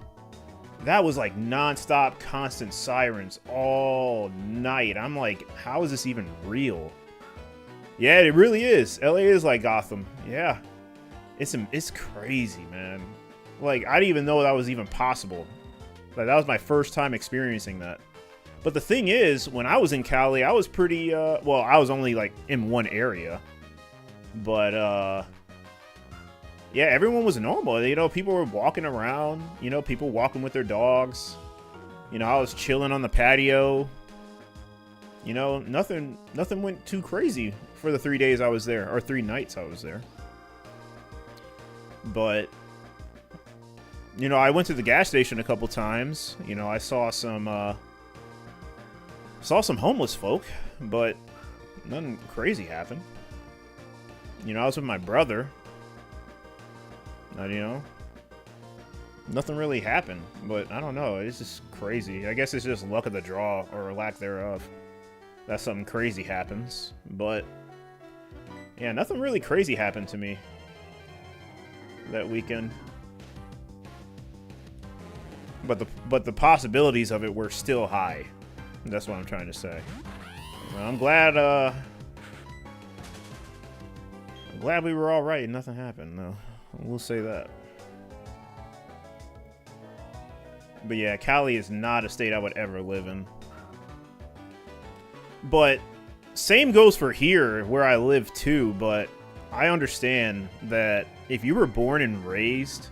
that was like non-stop, constant sirens all night. I'm like, how is this even real? Yeah, it really is. LA is like Gotham. Yeah. It's crazy, man. Like, I didn't even know that was even possible. Like, that was my first time experiencing that. But the thing is, when I was in Cali, I was pretty, well, I was only like in one area. But, yeah, everyone was normal. You know, people were walking around. You know, people walking with their dogs. You know, I was chilling on the patio. You know, nothing went too crazy for the 3 days I was there, or 3 nights I was there. But, you know, I went to the gas station a couple times. You know, I saw some Saw some homeless folk, but nothing crazy happened. You know, I was with my brother. And, you know, nothing really happened, but I don't know. It's just crazy. I guess it's just luck of the draw, or lack thereof, that something crazy happens. But yeah, nothing really crazy happened to me that weekend. But the possibilities of it were still high. That's what I'm trying to say. I'm glad we were all right and nothing happened, though. We'll say that. But yeah, Cali is not a state I would ever live in. But same goes for here, where I live too, but I understand that if you were born and raised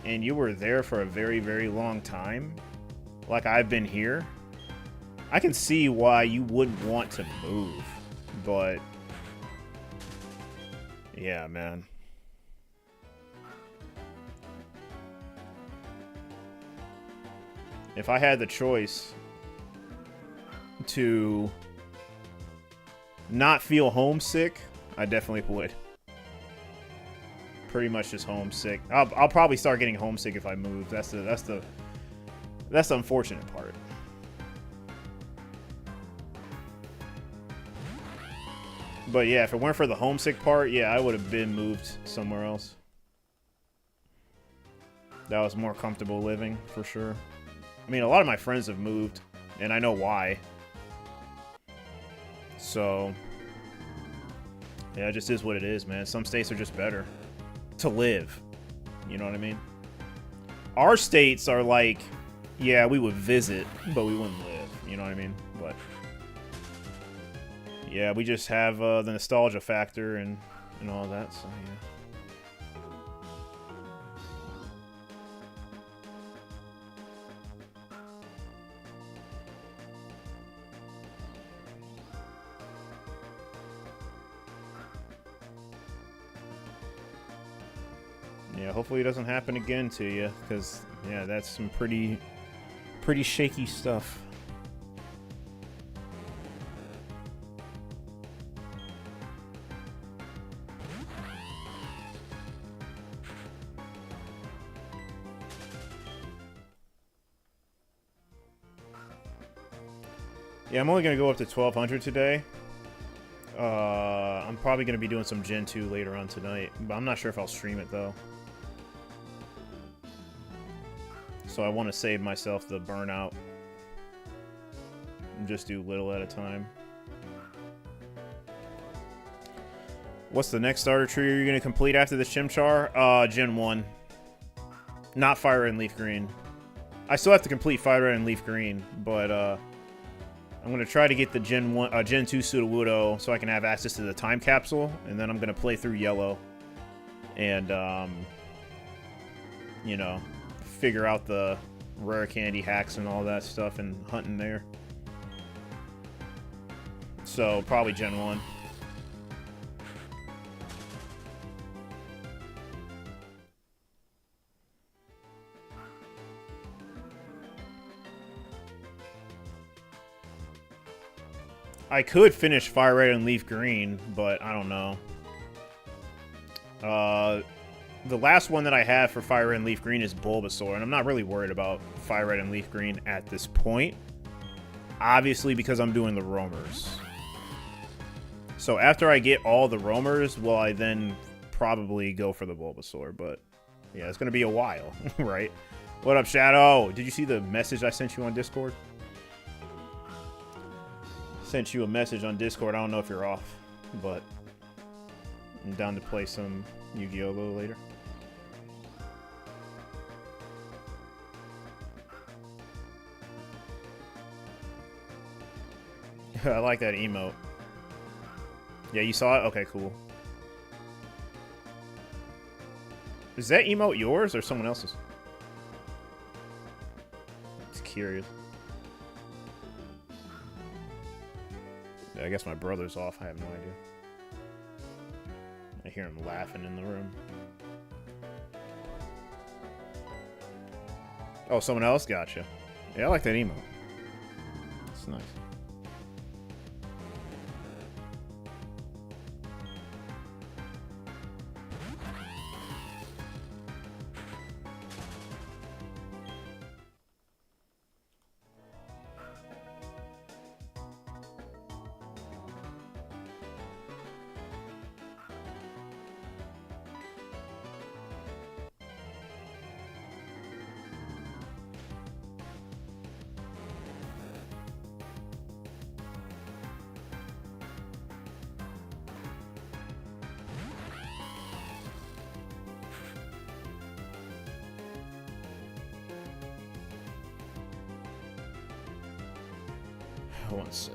and you were there for a very, very long time, like I've been here, I can see why you wouldn't want to move. But yeah, man. If I had the choice to not feel homesick, I definitely would. Pretty much just homesick. I'll probably start getting homesick if I move. That's the unfortunate part. But yeah, if it weren't for the homesick part, yeah, I would have been moved somewhere else. That was more comfortable living, for sure. I mean, a lot of my friends have moved, and I know why. So, yeah, it just is what it is, man. Some states are just better to live. You know what I mean? Our states are like, yeah, we would visit, but we wouldn't live. You know what I mean? But yeah, we just have the nostalgia factor and all that, so yeah. Yeah, hopefully it doesn't happen again to you, because, yeah, that's some pretty shaky stuff. Yeah, I'm only going to go up to 1200 today. I'm probably going to be doing some Gen 2 later on tonight, but I'm not sure if I'll stream it, though. So I want to save myself the burnout and just do little at a time. What's the next starter tree you're going to complete after the Chimchar? Gen 1. Not Fire Red and Leaf Green. I still have to complete Fire Red and Leaf Green, but I'm going to try to get the Gen 2 Sudowoodo so I can have access to the time capsule, and then I'm going to play through Yellow and, you know, figure out the rare candy hacks and all that stuff and hunting there. So, probably Gen 1. I could finish Fire Red and Leaf Green, but I don't know. The last one that I have for Fire Red and Leaf Green is Bulbasaur, and I'm not really worried about Fire Red and Leaf Green at this point. Obviously, because I'm doing the roamers. So after I get all the roamers, will I then probably go for the Bulbasaur? But yeah, it's going to be a while, right? What up, Shadow? Did you see the message I sent you on Discord? Sent you a message on Discord. I don't know if you're off, but I'm down to play some Yu-Gi-Oh! A little later. I like that emote. Yeah, you saw it? Okay, cool. Is that emote yours or someone else's? Just curious. Yeah, I guess my brother's off. I have no idea. I hear him laughing in the room. Oh, someone else? Gotcha. Yeah, I like that emote. It's nice. One sec.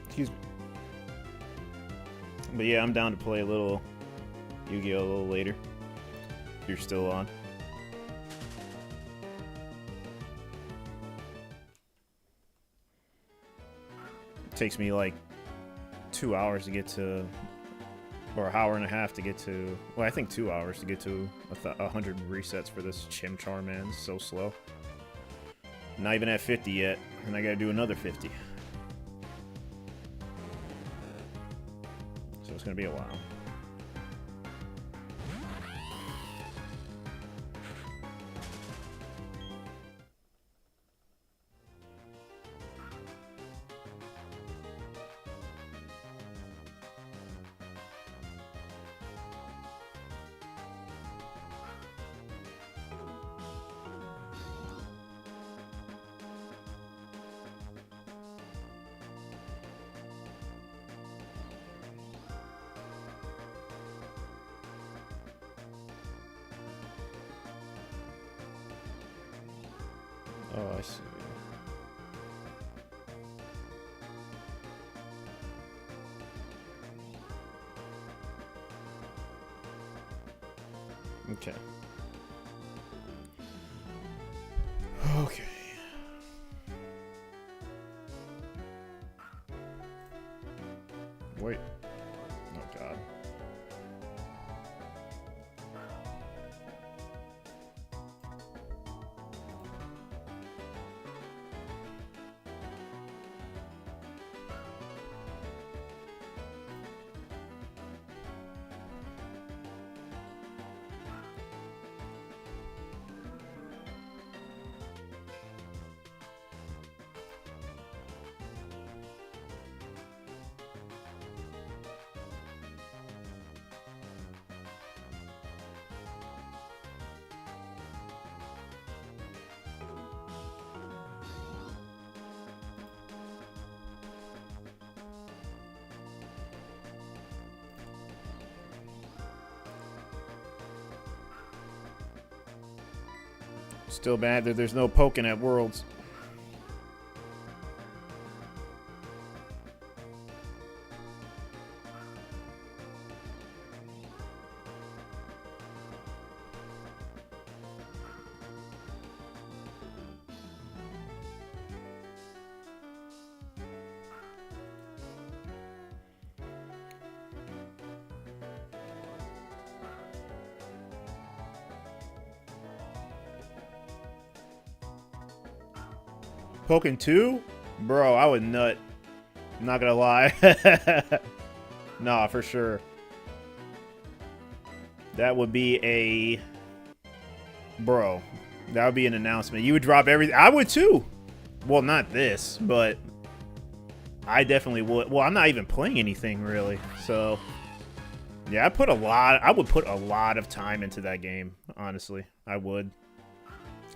Excuse me. But yeah, I'm down to play a little Yu-Gi-Oh! A little later. If you're still on. It takes me like 2 hours to get to, or an hour and a half to get to, well, I think 2 hours to get to 100 resets for this Chimchar, man. It's so slow. Not even at 50 yet, and I gotta do another 50. So it's gonna be a while. Oh, I see. Okay. Okay. Wait. Oh, God. Still bad that there's no poking at Worlds. Poking 2? Bro, I would nut. I'm not gonna lie. Nah, for sure. That would be a... Bro, that would be an announcement. You would drop everything. I would too. Well, not this, but I definitely would. Well, I'm not even playing anything really. So, yeah, I would put a lot of time into that game, honestly. I would.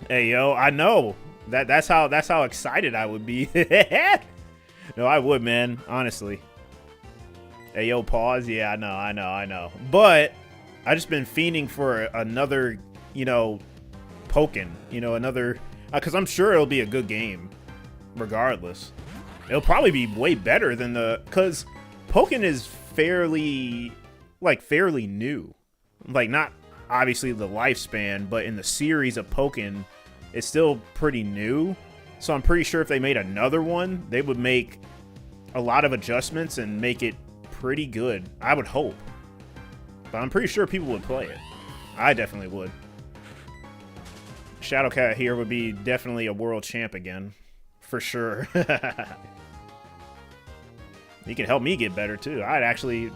Hey, yo, I know. That's how excited I would be. No, I would, man. Honestly. Hey, yo, pause. Yeah, I know. But I just been fiending for another, you know, Pokken. You know, another, because I'm sure it'll be a good game, regardless. It'll probably be way better than because Pokken is fairly new. Like, not obviously the lifespan, but in the series of Pokken, it's still pretty new. So I'm pretty sure if they made another one, they would make a lot of adjustments and make it pretty good. I would hope. But I'm pretty sure people would play it. I definitely would. Shadowcat here would be definitely a world champ again. For sure. He can help me get better too. I'd actually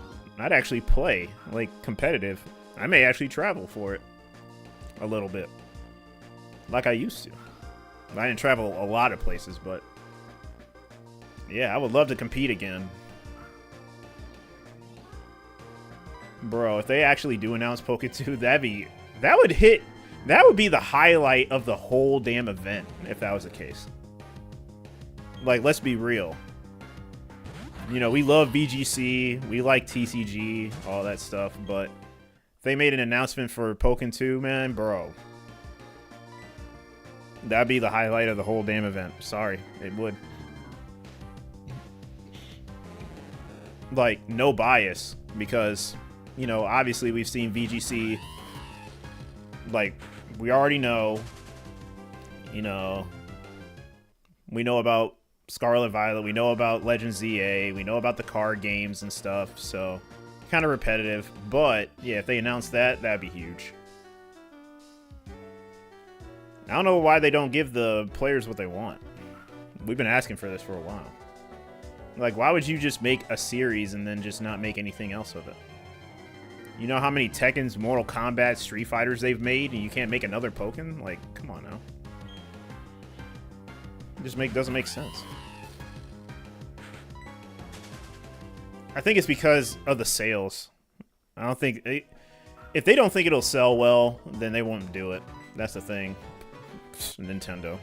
play like competitive. I may actually travel for it a little bit, like I used to. I didn't travel a lot of places, but yeah, I would love to compete again. Bro, if they actually do announce Poke 2, that would be the highlight of the whole damn event if that was the case. Like, let's be real. You know, we love VGC, we like TCG, all that stuff, but if they made an announcement for Pokken 2, man, bro, that'd be the highlight of the whole damn event. Sorry, it would. Like, no bias, because, you know, obviously we've seen VGC, like, we already know, you know, we know about Scarlet Violet, we know about Legends ZA, we know about the card games and stuff, so kind of repetitive, but yeah, if they announce that, that'd be huge. I don't know why they don't give the players what they want. We've been asking for this for a while. Like, why would you just make a series and then just not make anything else of it? You know how many Tekken's, Mortal Kombat, Street Fighters they've made, and you can't make another Pokken? Like, come on now. It just doesn't make sense. I think it's because of the sales. I don't think if they don't think it'll sell well, then they won't do it. That's the thing. Nintendo.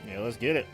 Yeah, let's get it.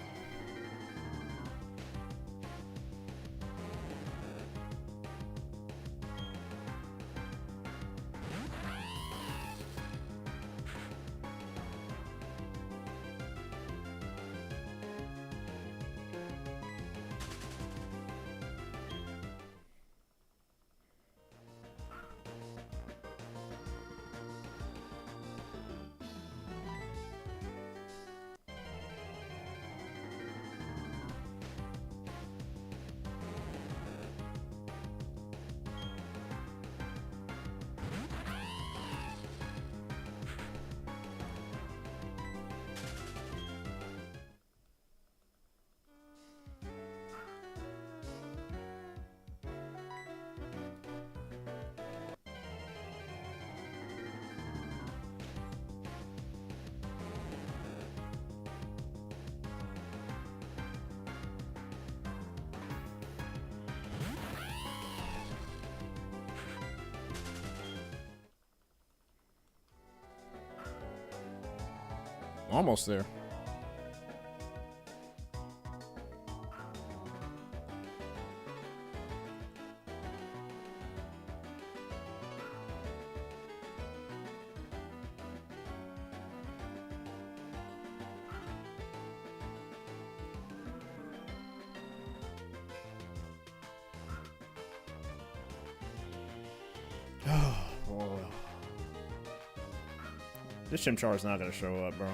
Almost there. Oh, boy. This Chimchar is not going to show up, bro.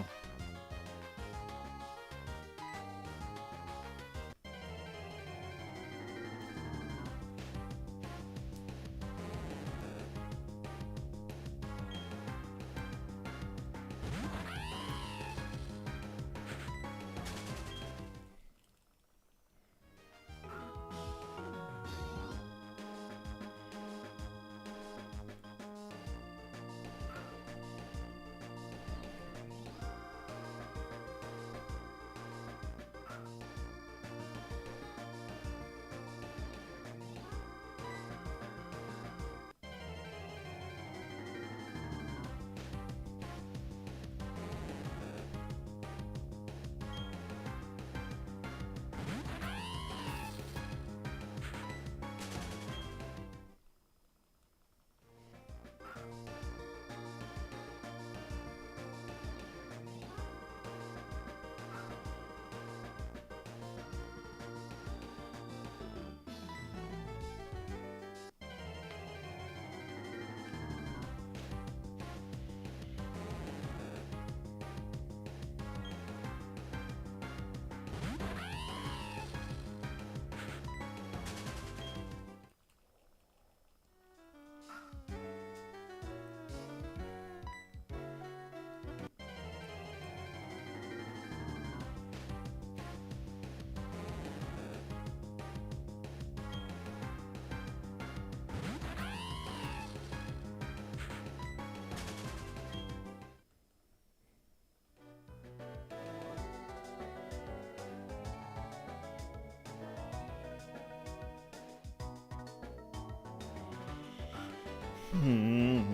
I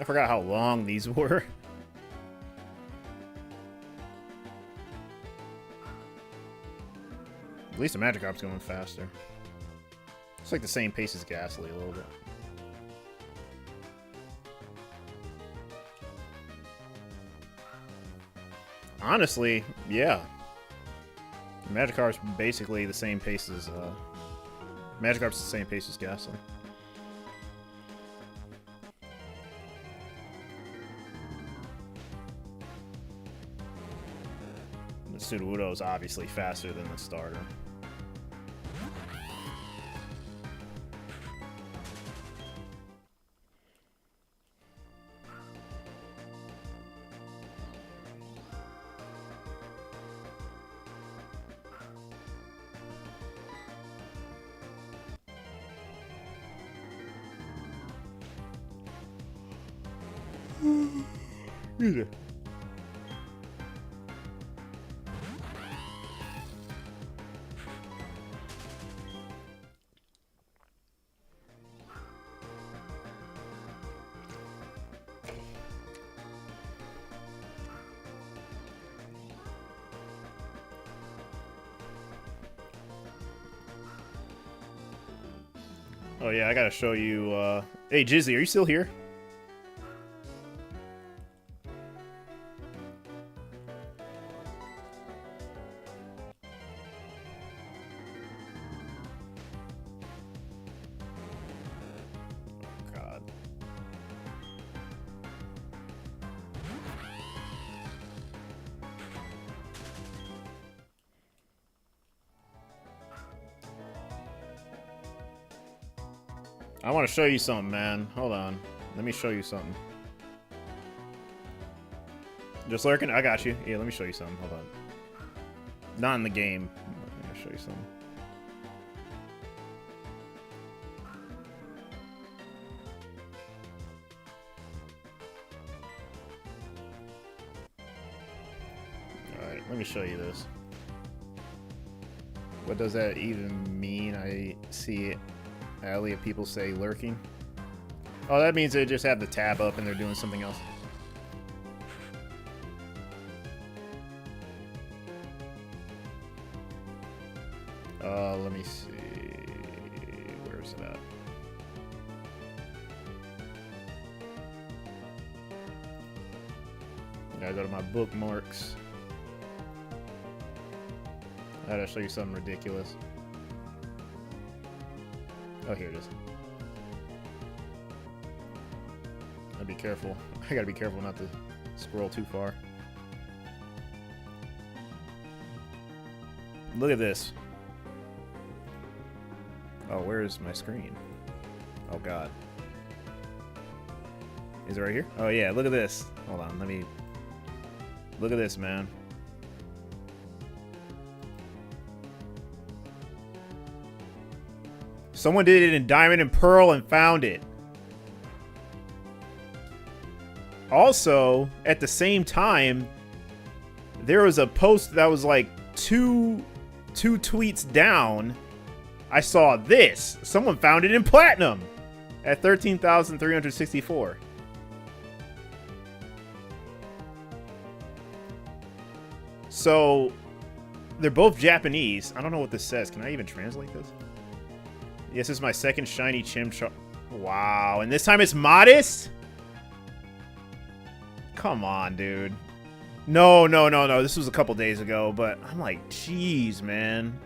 forgot how long these were. At least the Magikarp's going faster. It's like the same pace as Ghastly a little bit. Honestly, yeah. Magikarp's basically the same pace as Magikarp's the same pace as Ghastly. The Sudowoodo is obviously faster than the starter. Either. Oh yeah, I gotta show you, hey Jizzy, are you still here? God. I want to show you something, man. Hold on. Let me show you something. Just lurking? I got you. Yeah, let me show you something. Hold on. Not in the game. I'm gonna show you something. Alright, let me show you this. What does that even mean? I see it. Alley of people say lurking. Oh, that means they just have the tab up and they're doing something else. Let me see. Where is it at? I gotta go to my bookmarks. I gotta show you something ridiculous. Oh, here it is. I'll be careful. I gotta be careful not to scroll too far. Look at this. Oh, where is my screen? Oh, God. Is it right here? Oh, yeah, look at this. Hold on, let me... Look at this, man. Someone did it in Diamond and Pearl and found it. Also, at the same time, there was a post that was like two tweets down. I saw this. Someone found it in Platinum at 13,364. So, they're both Japanese. I don't know what this says. Can I even translate this? Yes, this is my second shiny Chimchar. Wow, and this time it's modest? Come on, dude. No. This was a couple days ago, but I'm like, jeez, man.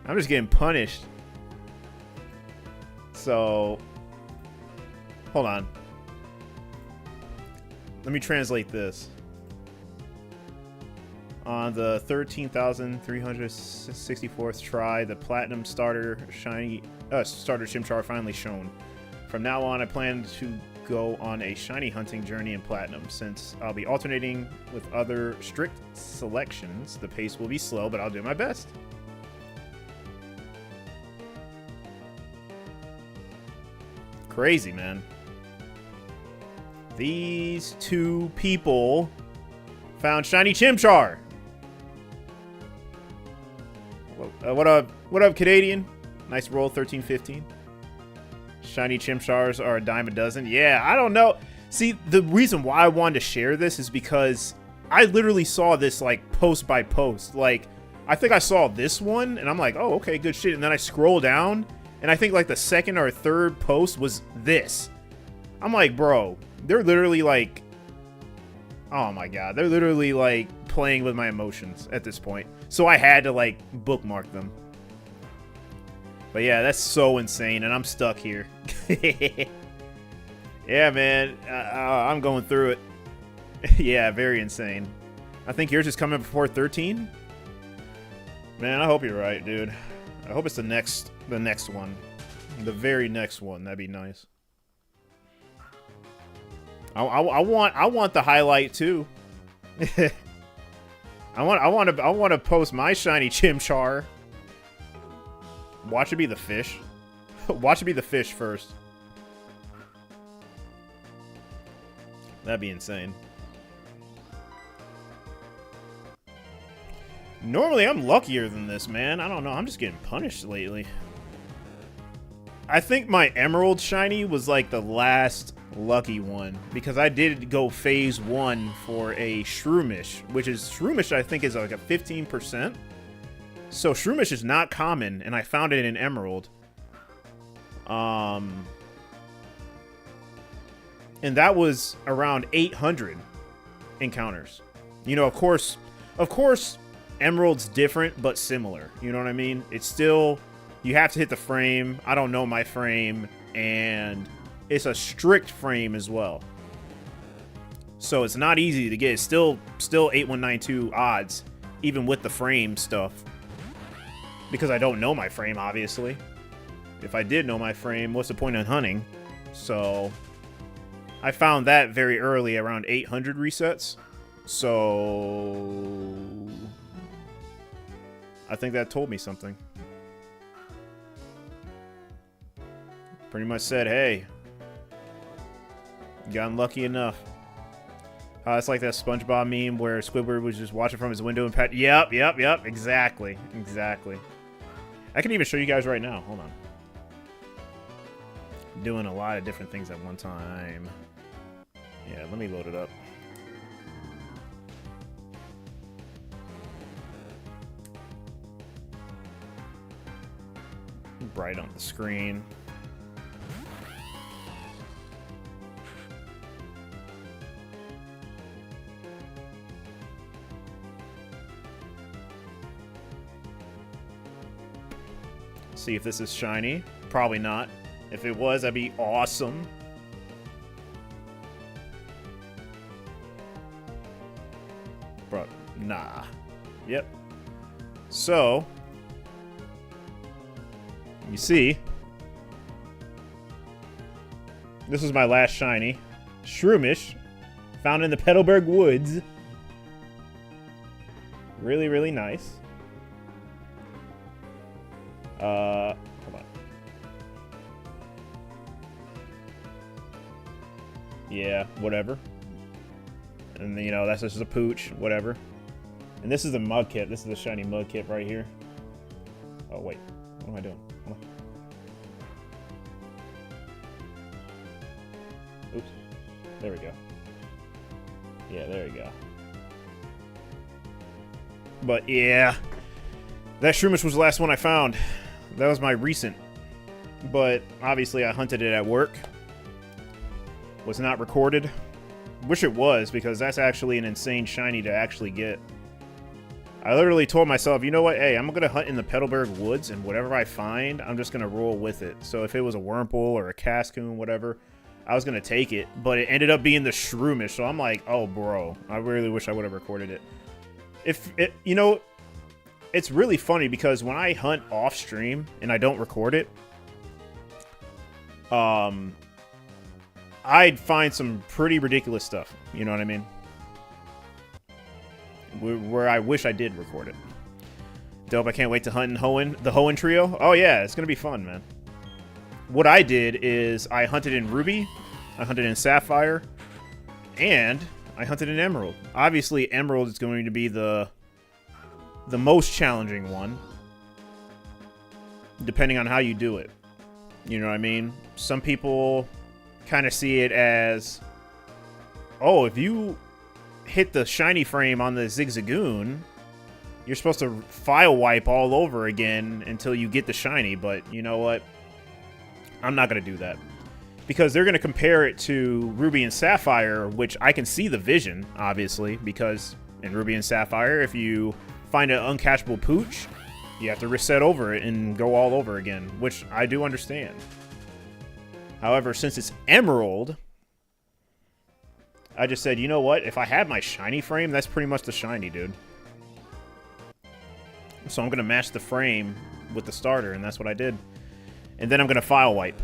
I'm just getting punished. So, hold on. Let me translate this. On the 13,364th try, the Platinum starter starter Chimchar finally shown. From now on, I plan to go on a shiny hunting journey in Platinum. Since I'll be alternating with other strict selections, the pace will be slow, but I'll do my best. Crazy, man. These two people found shiny Chimchar. What up, Canadian? Nice roll, 13, 15. Shiny Chimchars are a dime a dozen. Yeah, I don't know. See, the reason why I wanted to share this is because I literally saw this, like, post by post. Like, I think I saw this one, and I'm like, oh, okay, good shit. And then I scroll down, and I think, like, the second or third post was this. I'm like, bro, they're literally, like... Oh, my God. They're literally, like, playing with my emotions at this point. So I had to, like, bookmark them. But yeah, that's so insane, and I'm stuck here. Yeah, man, I'm going through it. Yeah, very insane. I think yours is coming before 13? Man, I hope you're right, dude. I hope it's the next one. The very next one. That'd be nice. I want the highlight too. I want to post my shiny Chimchar. Watch it be the fish. Watch it be the fish first. That'd be insane. Normally, I'm luckier than this, man. I don't know. I'm just getting punished lately. I think my Emerald Shiny was like the last lucky one, because I did go phase 1 for a Shroomish, which is, Shroomish I think is like a 15%. So Shroomish is not common, and I found it in Emerald. And that was around 800 encounters. You know, of course, Emerald's different, but similar. You know what I mean? It's still, you have to hit the frame. I don't know my frame, and it's a strict frame as well. So it's not easy to get. It's still 8192 odds, even with the frame stuff. Because I don't know my frame, obviously. If I did know my frame, what's the point in hunting? So I found that very early, around 800 resets. So I think that told me something. Pretty much said, hey, you got unlucky enough. It's like that SpongeBob meme where Squidward was just watching from his window and pet. Yep, exactly. I can even show you guys right now. Hold on. Doing a lot of different things at one time. Yeah, let me load it up. Bright on the screen. See if this is shiny. Probably not. If it was, that'd be awesome. Bro, nah. Yep. So, you see, this is my last shiny. Shroomish, found in the Petalburg Woods. Really, really nice. Hold on. Yeah, whatever. And, you know, that's just a pooch, whatever. And this is a mud kit. This is the shiny mud kit right here. Oh, wait. What am I doing? Hold on. Oops. There we go. Yeah, there we go. But, yeah. That Shroomish was the last one I found. That was my recent. But, obviously, I hunted it at work. Was not recorded. Wish it was, because that's actually an insane shiny to actually get. I literally told myself, you know what, hey, I'm going to hunt in the Petalburg Woods, and whatever I find, I'm just going to roll with it. So if it was a Wurmple or a Cascoon, whatever, I was going to take it. But it ended up being the Shroomish, so I'm like, oh, bro, I really wish I would have recorded it. If it, you know, it's really funny, because when I hunt off stream and I don't record it, I'd find some pretty ridiculous stuff. You know what I mean? Where I wish I did record it. Dope, I can't wait to hunt in the Hoenn trio. Oh yeah, it's gonna be fun, man. What I did is I hunted in Ruby, I hunted in Sapphire, and I hunted in Emerald. Obviously, Emerald is going to be the most challenging one. depending on how you do it. You know what I mean? Some people kind of see it as, oh, if you hit the shiny frame on the Zigzagoon, you're supposed to file wipe all over again until you get the shiny. But you know what? I'm not going to do that. Because they're going to compare it to Ruby and Sapphire, which I can see the vision, obviously. Because in Ruby and Sapphire, if you find an uncatchable pooch, you have to reset over it and go all over again, which I do understand. However, since it's Emerald, I just said, you know what? If I had my shiny frame, that's pretty much the shiny, dude. So I'm going to match the frame with the starter, and that's what I did. And then I'm going to file wipe,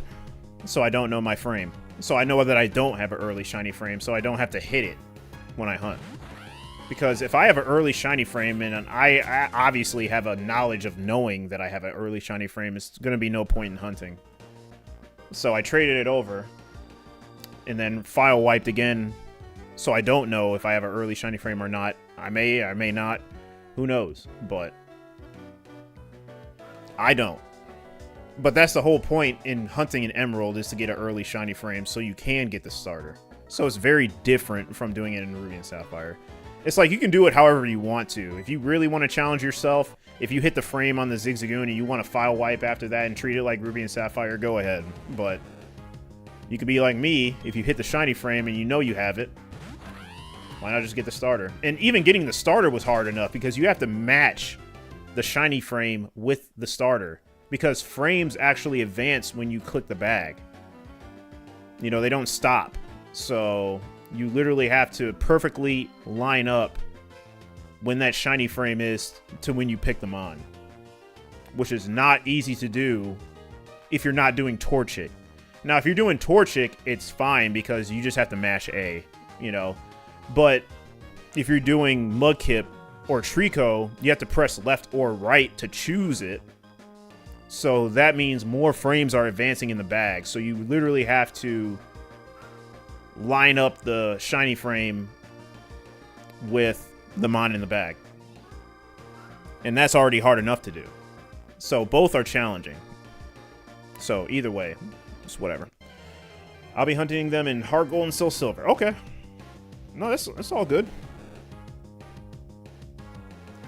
so I don't know my frame. So I know that I don't have an early shiny frame, so I don't have to hit it when I hunt. Because if I have an early shiny frame, and I obviously have a knowledge of knowing that I have an early shiny frame, it's going to be no point in hunting. So I traded it over, and then file wiped again, so I don't know if I have an early shiny frame or not. I may not. Who knows? But I don't. But that's the whole point in hunting an Emerald, is to get an early shiny frame so you can get the starter. So it's very different from doing it in Ruby and Sapphire. It's like you can do it however you want to. If you really want to challenge yourself, if you hit the frame on the Zigzagoon and you want to file wipe after that and treat it like Ruby and Sapphire, go ahead. But you could be like me, if you hit the shiny frame and you know you have it, why not just get the starter? And even getting the starter was hard enough because you have to match the shiny frame with the starter. Because frames actually advance when you click the bag. You know, they don't stop. So you literally have to perfectly line up when that shiny frame is to when you pick them on. Which is not easy to do if you're not doing Torchic. Now, if you're doing Torchic, it's fine because you just have to mash A, you know. But if you're doing Mudkip or Trico, you have to press left or right to choose it. So that means more frames are advancing in the bag. So you literally have to line up the shiny frame with the mon in the bag. And that's already hard enough to do. So both are challenging. So either way, it's whatever. I'll be hunting them in Heart Gold and Soul Silver. Okay. No, that's all good.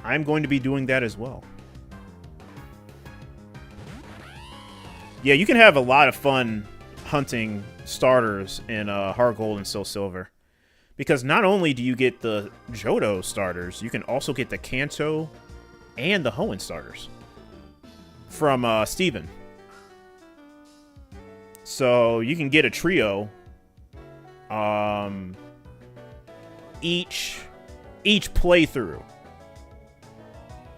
I'm going to be doing that as well. Yeah, you can have a lot of fun hunting starters in Heart Gold and Soul Silver. Because not only do you get the Johto starters, you can also get the Kanto and the Hoenn starters from Steven. So you can get a trio each playthrough.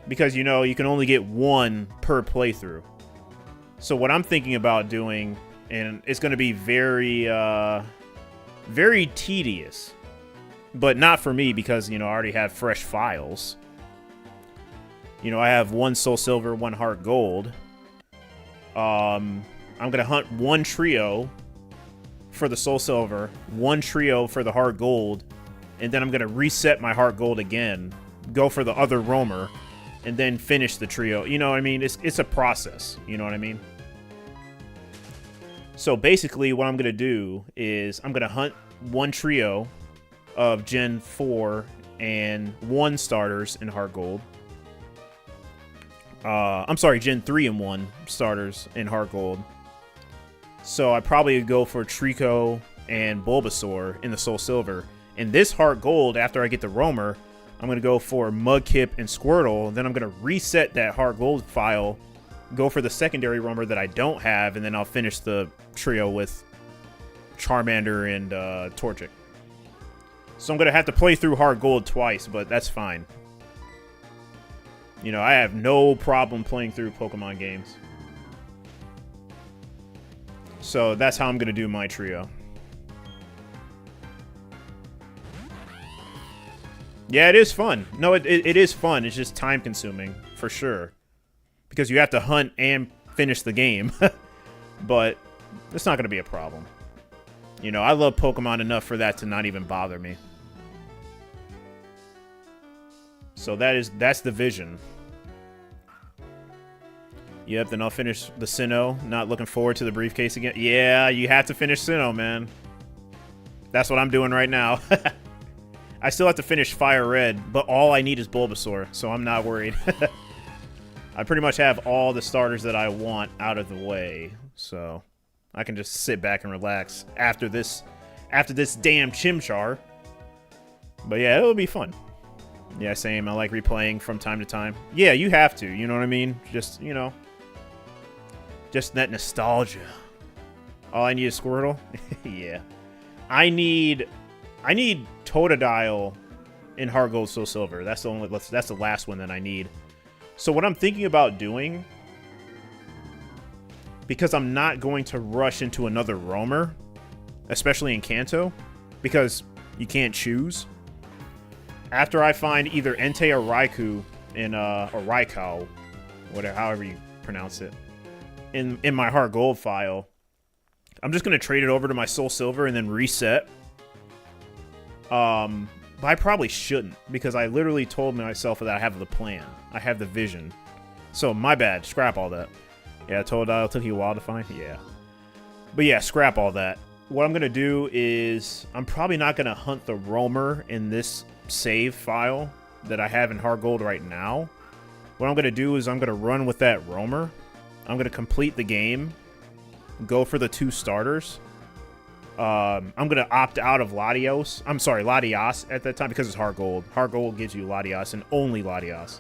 Because, you know, you can only get one per playthrough. So what I'm thinking about doing, and it's going to be very, very tedious, but not for me because, you know, I already have fresh files. You know, I have one Soul Silver, one Heart Gold. I'm going to hunt one trio for the Soul Silver, one trio for the Heart Gold, and then I'm going to reset my Heart Gold again, go for the other roamer, and then finish the trio. You know what I mean? It's a process. You know what I mean? So basically what I'm going to do is I'm going to hunt one trio of Gen 4 and 1 starters in Heart Gold. I'm sorry, Gen 3 and 1 starters in Heart Gold. So I probably would go for Trico and Bulbasaur in the Soul Silver. And this Heart Gold, after I get the roamer, I'm going to go for Mudkip and Squirtle. Then I'm going to reset that Heart Gold file, go for the secondary roamer that I don't have, and then I'll finish the trio with Charmander and Torchic. So I'm going to have to play through Heart Gold twice, but that's fine. You know, I have no problem playing through Pokemon games. So that's how I'm going to do my trio. Yeah, it is fun. No, it is fun. It's just time consuming, for sure. Because you have to hunt and finish the game. But it's not going to be a problem. You know, I love Pokemon enough for that to not even bother me. So that's the vision. Yep, then I'll finish the Sinnoh. Not looking forward to the briefcase again. Yeah, you have to finish Sinnoh, man. That's what I'm doing right now. I still have to finish Fire Red, but all I need is Bulbasaur, so I'm not worried. I pretty much have all the starters that I want out of the way, so I can just sit back and relax after this damn Chimchar. But yeah, it'll be fun. Yeah, same. I like replaying from time to time. Yeah, you have to, you know what I mean? Just, you know, just that nostalgia. All I need is Squirtle? Yeah. I need Totodile in Heart Gold, Soul Silver. That's the last one that I need. So what I'm thinking about doing, because I'm not going to rush into another roamer, especially in Kanto, because you can't choose. After I find either Entei or Raikou in or Raikou, whatever, however you pronounce it, in my Heart Gold file, I'm just gonna trade it over to my Soul Silver and then reset. But I probably shouldn't, because I literally told myself that I have the plan. I have the vision. So, my bad. Scrap all that. Yeah, Totodile took you a while to find? Yeah. But yeah, scrap all that. What I'm going to do is, I'm probably not going to hunt the roamer in this save file that I have in Heart Gold right now. What I'm going to do is I'm going to run with that roamer. I'm going to complete the game. Go for the 2 starters. I'm going to opt out of Latios. I'm sorry, Latias at that time, because it's Heart Gold. Heart Gold gives you Latias and only Latias.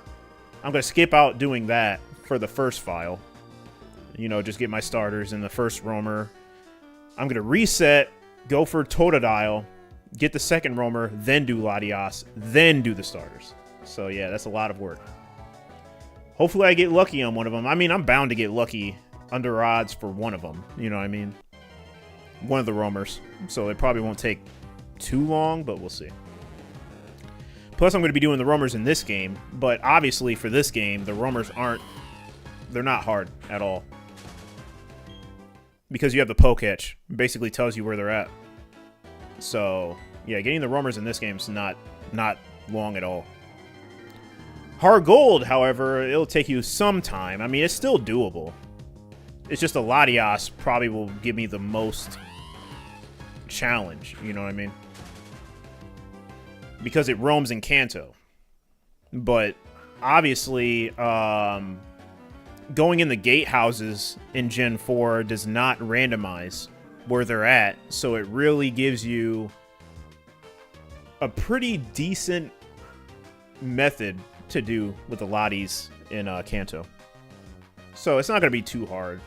I'm going to skip out doing that for the first file. You know, just get my starters in the first roamer. I'm going to reset, go for Totodile, get the second roamer, then do Latias, then do the starters. So yeah, that's a lot of work. Hopefully I get lucky on one of them. I mean, I'm bound to get lucky under odds for one of them. You know what I mean? One of the roamers. So it probably won't take too long, but we'll see. Plus, I'm going to be doing the roamers in this game. But obviously, for this game, the roamers they're not hard at all. Because you have the Poketch. It basically tells you where they're at. So, yeah, getting the roamers in this game is not long at all. Heart Gold, however, it'll take you some time. I mean, it's still doable. It's just a Latias probably will give me the most challenge, you know what I mean? Because it roams in Kanto. But obviously, going in the gatehouses in Gen 4 does not randomize where they're at, so it really gives you a pretty decent method to do with the Lotties in Kanto. So it's not going to be too hard.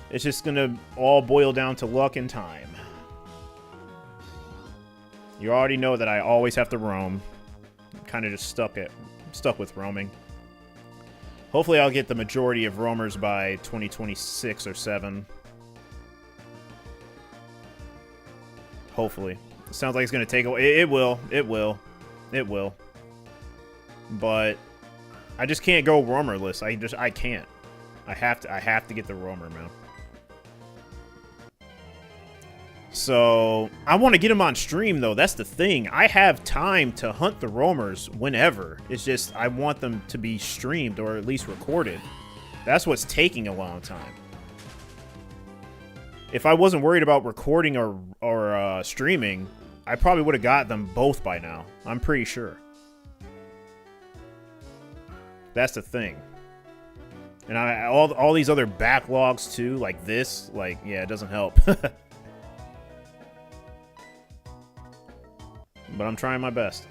It's just going to all boil down to luck and time. You already know that I always have to roam. I'm kind of just stuck with roaming. Hopefully I'll get the majority of roamers by 2026 or 7. Hopefully. It sounds like it's going to take away. It will. It will. It will. But I just can't go roamerless. I can't. I have to get the roamer, man. So, I want to get them on stream, though. That's the thing. I have time to hunt the roamers whenever. It's just, I want them to be streamed, or at least recorded. That's what's taking a long time. If I wasn't worried about recording or streaming, I probably would have got them both by now. I'm pretty sure. That's the thing. And all these other backlogs, too, like this, like, yeah, it doesn't help. But I'm trying my best.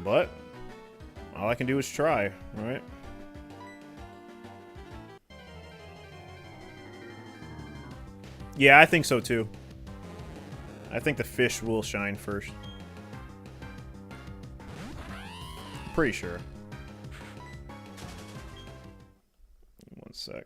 But all I can do is try, right? Yeah, I think so too. I think the fish will shine first. Pretty sure. One sec.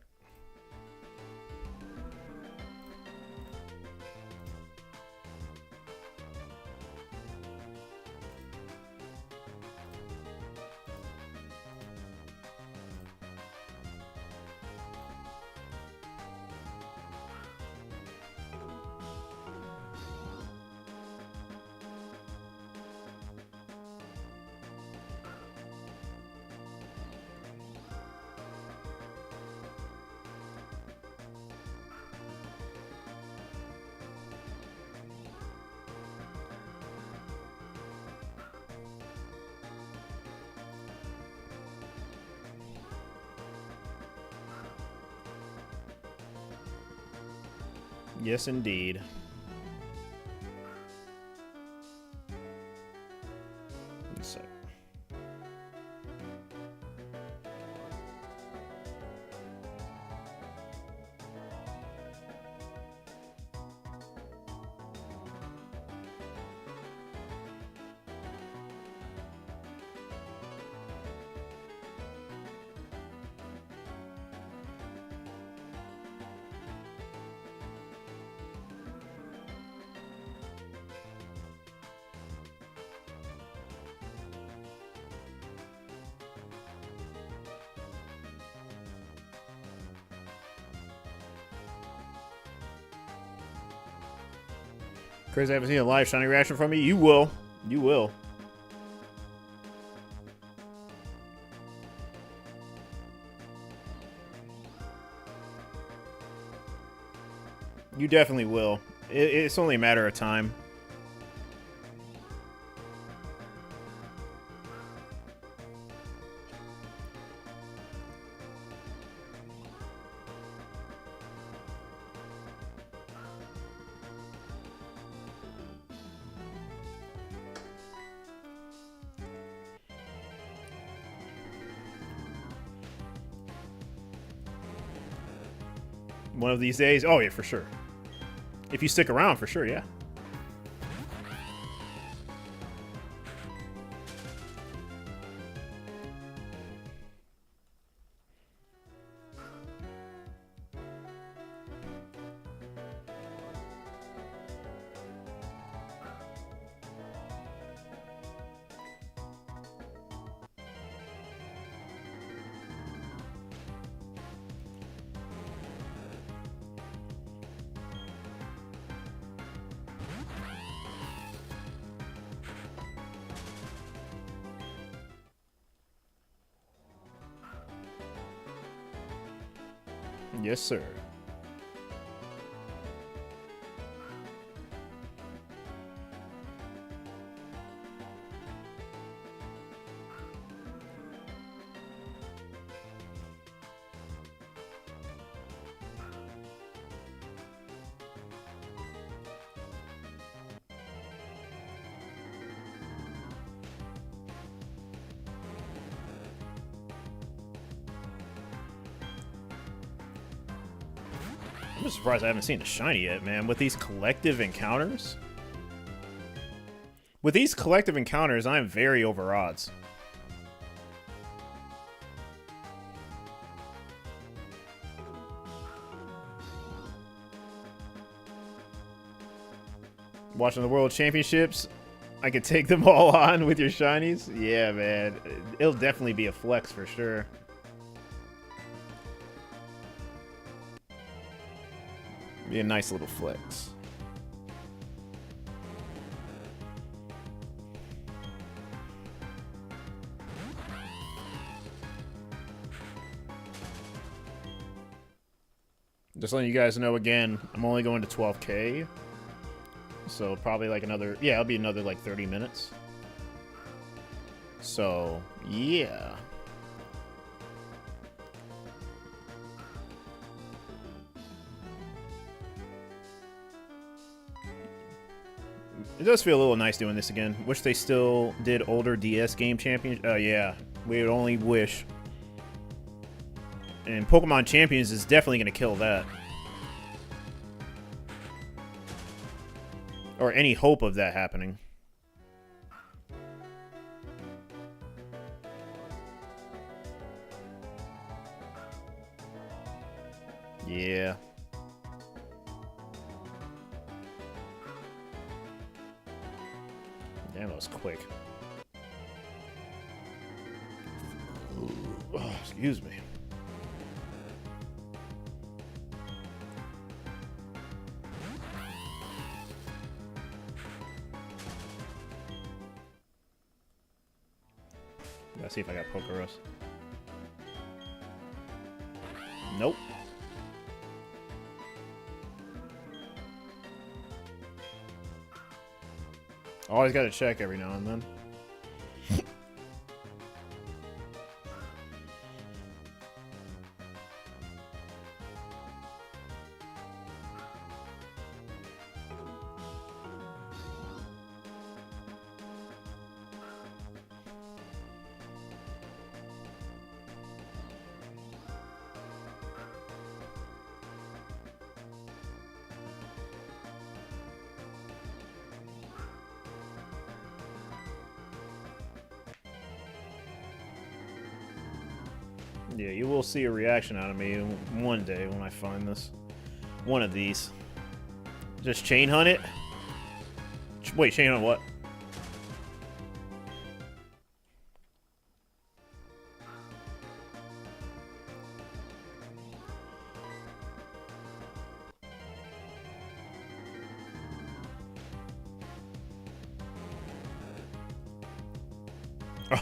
Yes, indeed. Let's see. Crazy, I haven't seen a live shiny reaction from me. You will. You will. You definitely will. It's only a matter of time. One of these days. Oh, yeah, for sure. If you stick around, for sure, yeah. Yes, sir. I'm just surprised I haven't seen a shiny yet, man. With these collective encounters? With these collective encounters, I'm very over odds. Watching the World Championships, I could take them all on with your shinies? Yeah, man. It'll definitely be a flex for sure. Be a nice little flex. Just letting you guys know again, I'm only going to 12K. So probably like another, yeah, it'll be another like 30 minutes. So, yeah. It does feel a little nice doing this again. Wish they still did older DS game champions. Yeah, we would only wish. And Pokemon Champions is definitely going to kill that. Or any hope of that happening. Yeah. Damn, that was quick. Oh, excuse me. Let's see if I got Pokeros. Nope. Always got to check every now and then. Yeah, you will see a reaction out of me one day when I find this. One of these. Just chain hunt it? Wait, chain hunt what?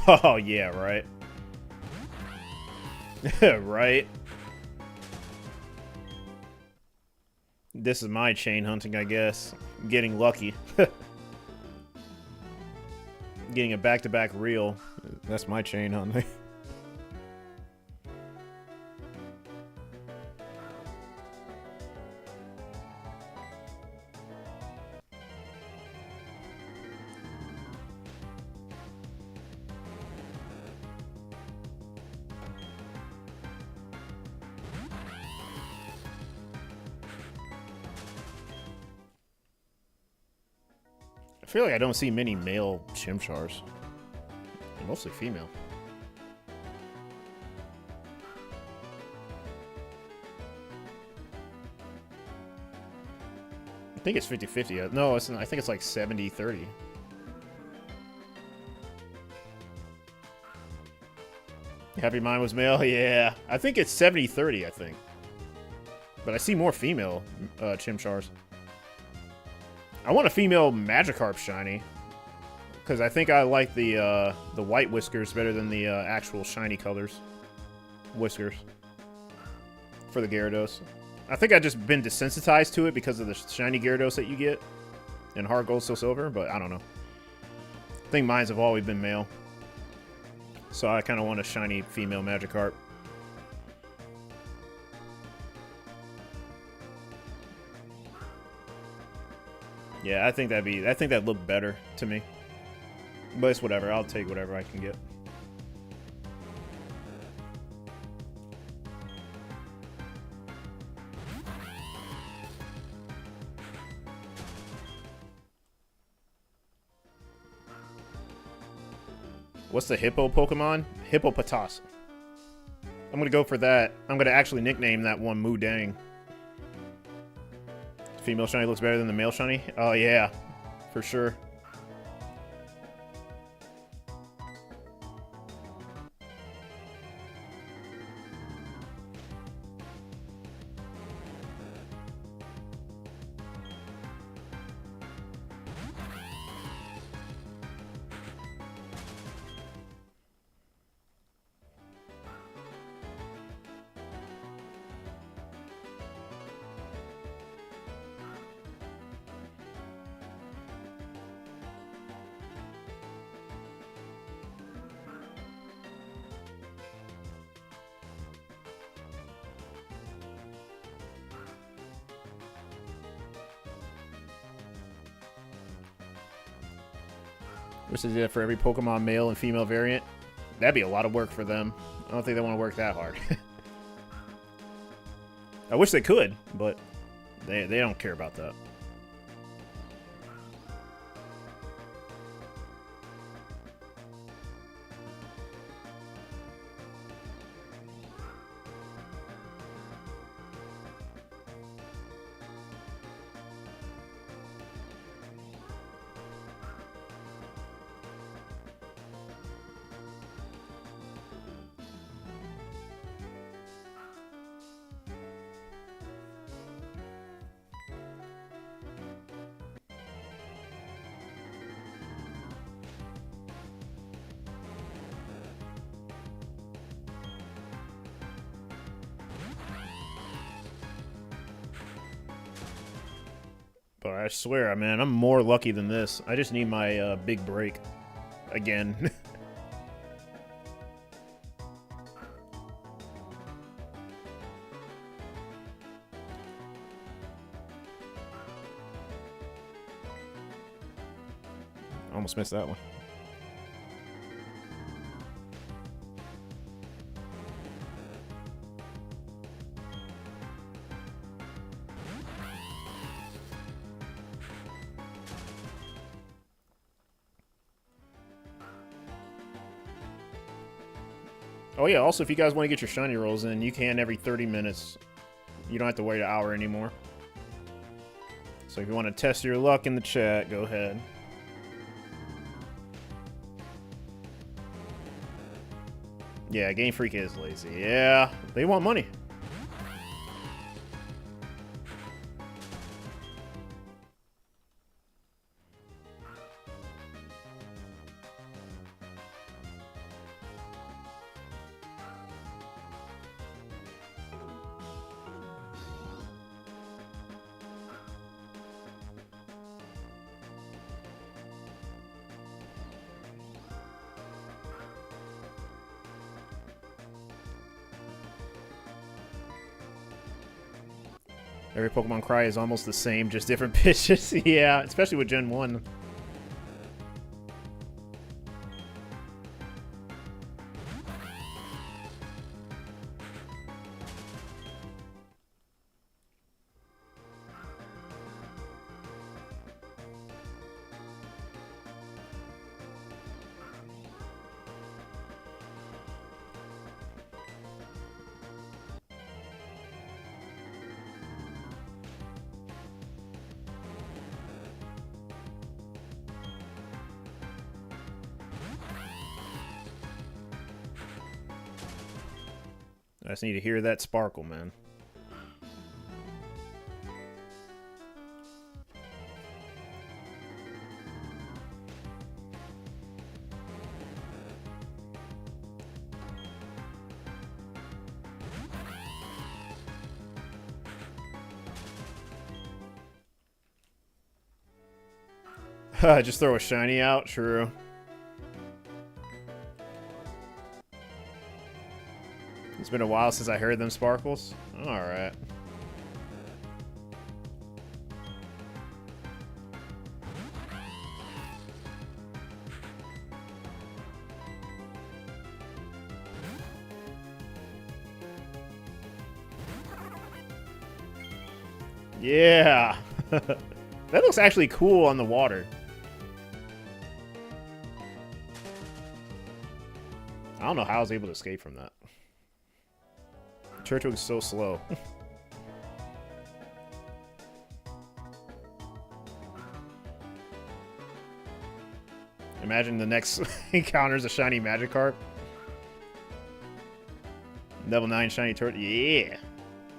Oh, yeah, right. Right. This is my chain hunting, I guess. Getting lucky. Getting a back-to-back reel. That's my chain hunting. I feel like I don't see many male Chimchars. They're mostly female. I think it's 50-50. No, it's not. I think it's like 70-30. Happy Mine was male? Yeah. I think it's 70-30, I think. But I see more female Chimchars. I want a female Magikarp shiny. Because I think I like the white whiskers better than the actual shiny colors. Whiskers. For the Gyarados. I think I've just been desensitized to it because of the shiny Gyarados that you get. In Heart Gold, Soul Silver, but I don't know. I think mines have always been male. So I kind of want a shiny female Magikarp. Yeah, I think that'd look better to me. But it's whatever. I'll take whatever I can get. What's the hippo Pokemon? Hippopotas. I'm gonna go for that. I'm gonna actually nickname that one Moo Dang. Female shiny looks better than the male shiny? Oh yeah, for sure. Which they did for every Pokemon male and female variant. That'd be a lot of work for them. I don't think they want to work that hard. I wish they could, but they don't care about that. But I swear, man, I'm more lucky than this. I just need my big break again. Almost missed that one. Oh yeah, also if you guys want to get your shiny rolls in, you can every 30 minutes. You don't have to wait an hour anymore. So if you want to test your luck in the chat, go ahead. Yeah, Game Freak is lazy. Yeah, they want money. Every Pokemon cry is almost the same, just different pitches. Yeah, especially with Gen 1. I just need to hear that sparkle, man. Just throw a shiny out, true. It's been a while since I heard them sparkles. Alright. Yeah! That looks actually cool on the water. I don't know how I was able to escape from that. Turtwig is so slow. Imagine the next encounter's a shiny Magikarp. Level 9 shiny turtle. Yeah!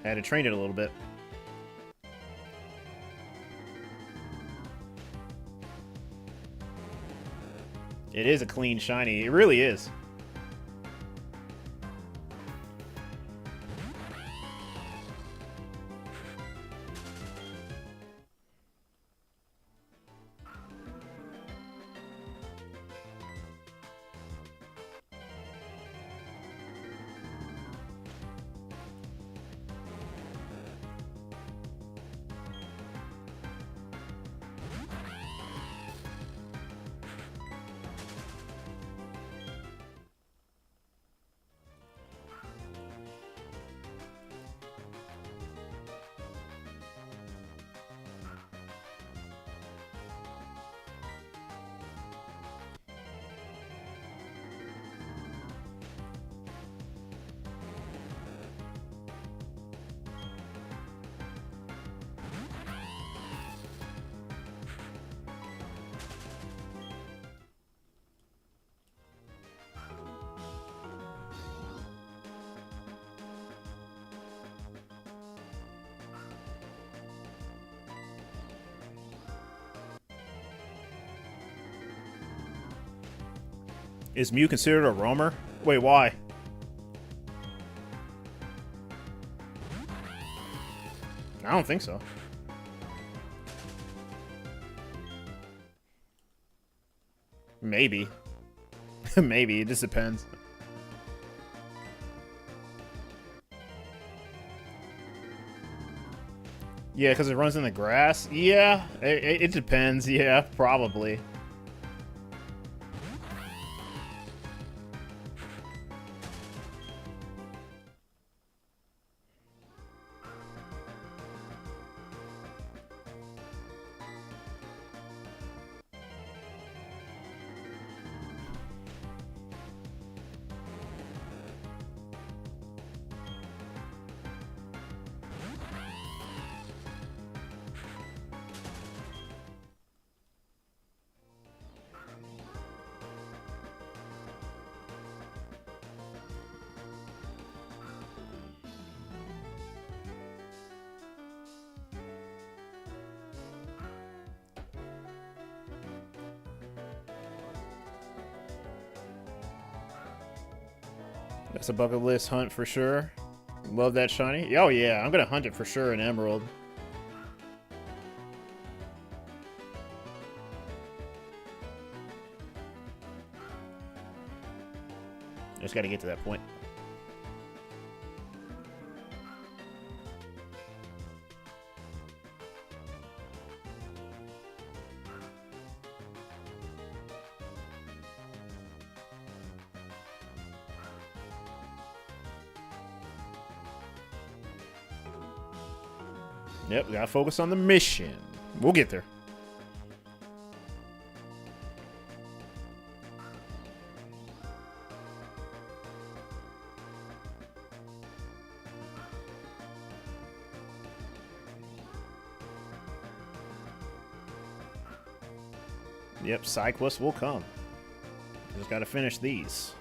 I had to train it a little bit. It is a clean shiny. It really is. Is Mew considered a roamer? Wait, why? I don't think so. Maybe. Maybe, it just depends. Yeah, because it runs in the grass? Yeah, it depends. Yeah, probably. That's a bucket list hunt for sure. Love that shiny. Oh yeah, I'm gonna hunt it for sure in Emerald. Just gotta get to that point. Yep, we gotta focus on the mission. We'll get there. Yep, side quests will come. Just gotta finish these.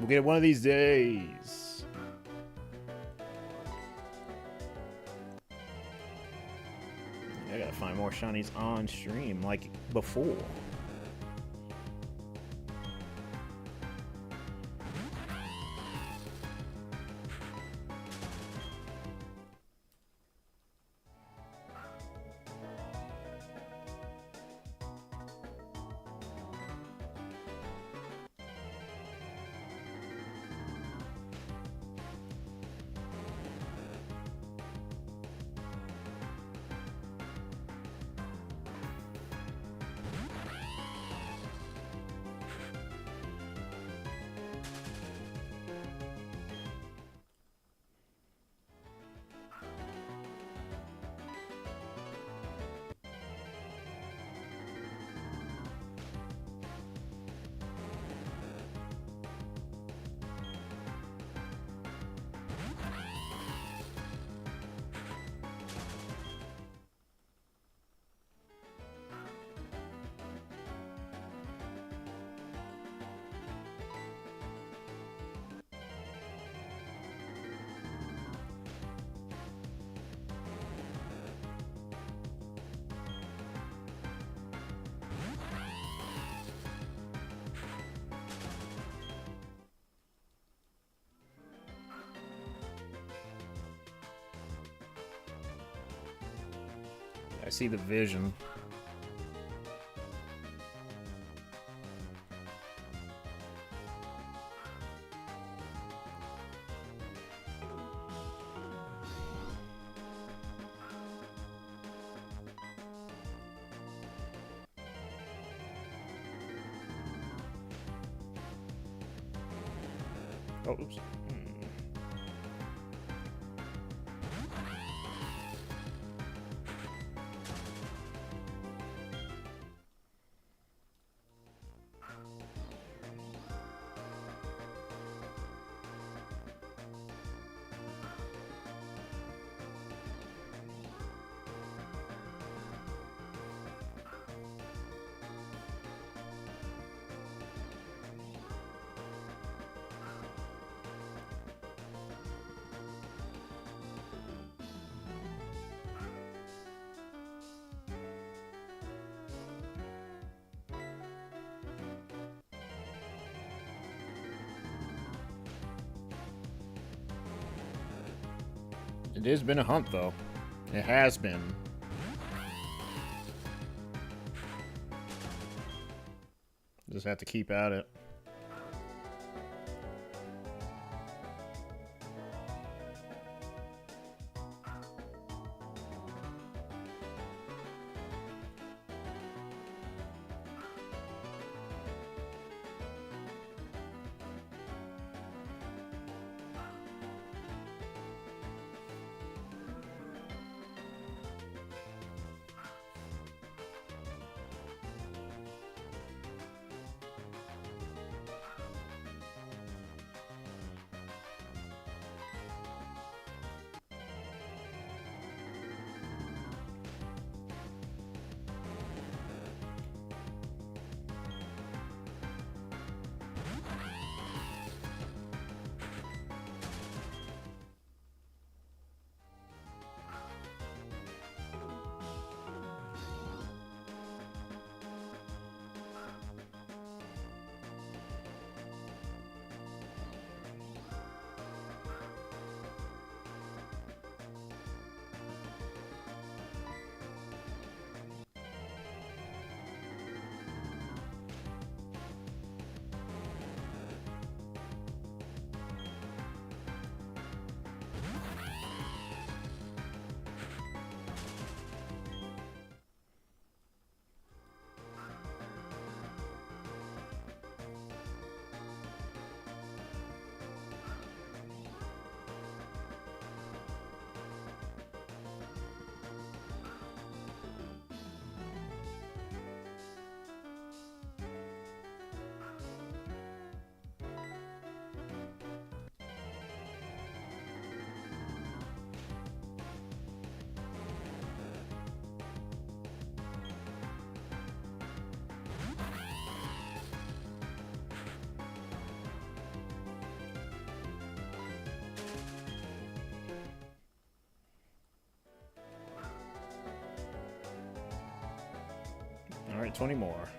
We'll get it one of these days. I gotta find more shinies on stream like before. see the vision. Oh, oops. It has been a hunt, though. It has been. Just have to keep at it. All right, 20 more.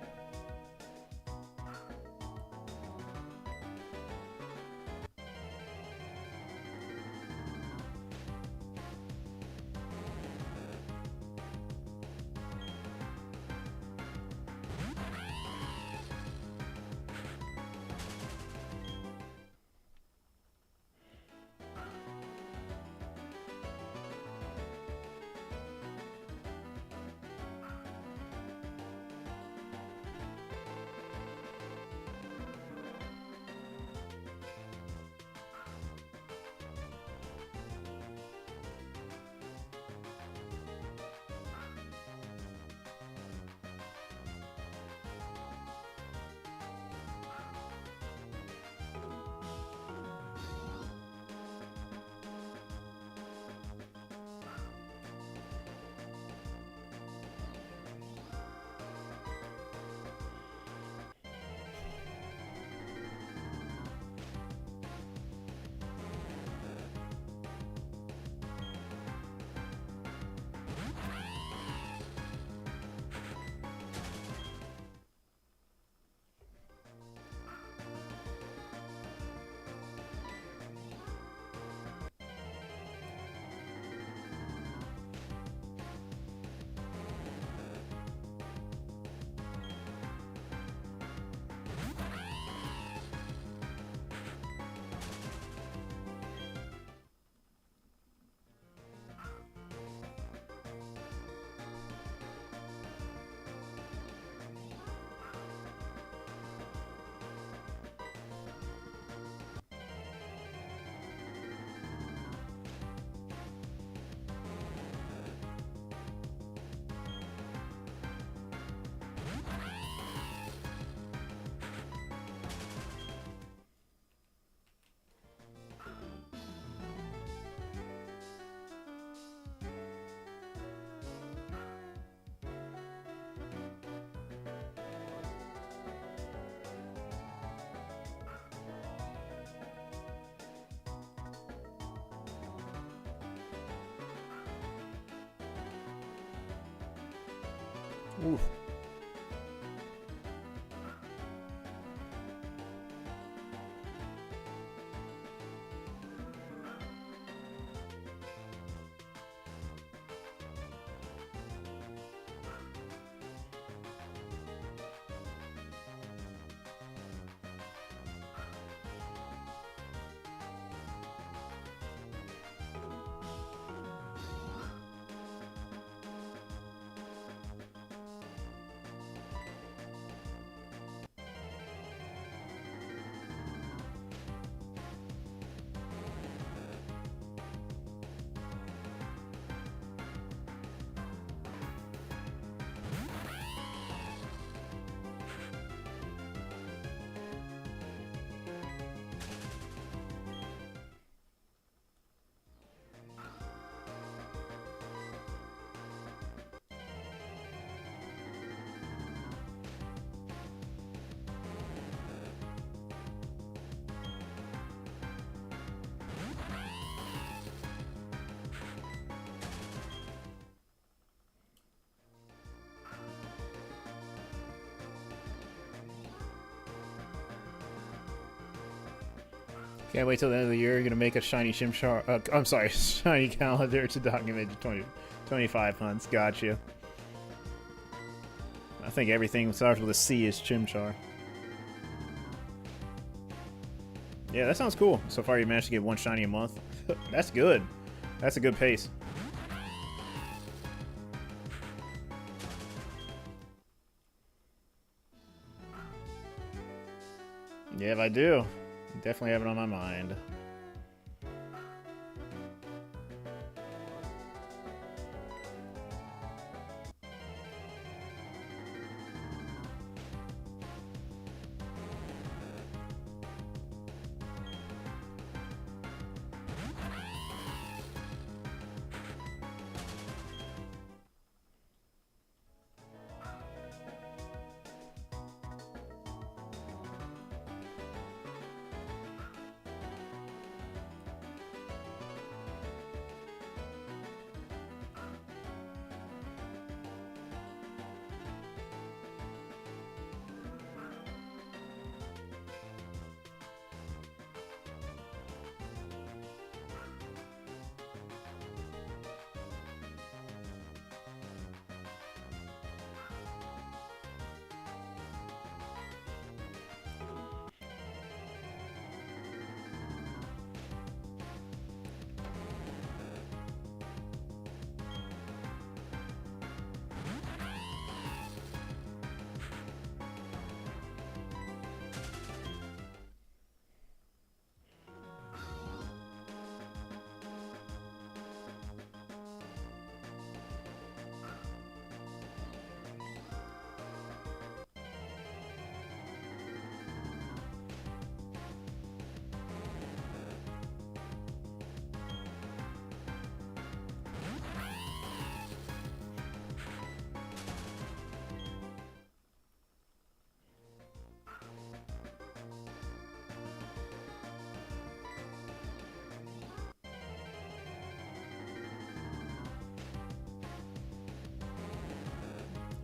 Oof. Can't wait till the end of the year. You're gonna make a shiny Chimchar. I'm sorry, shiny calendar to document the 2025 hunts. Got you. I think everything that starts with a C is Chimchar. Yeah, that sounds cool. So far, you managed to get one shiny a month. That's good. That's a good pace. Yeah, if I do. Definitely have it on my mind.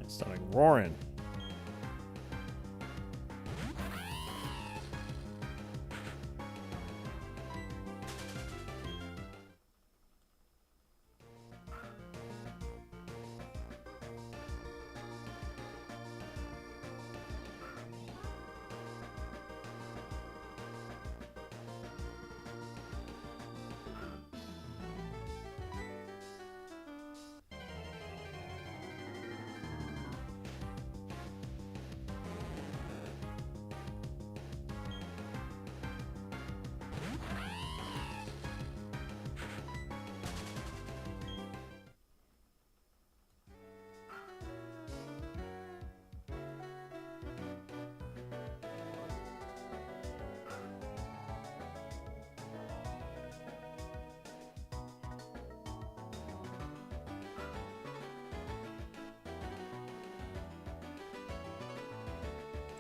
It's like roaring.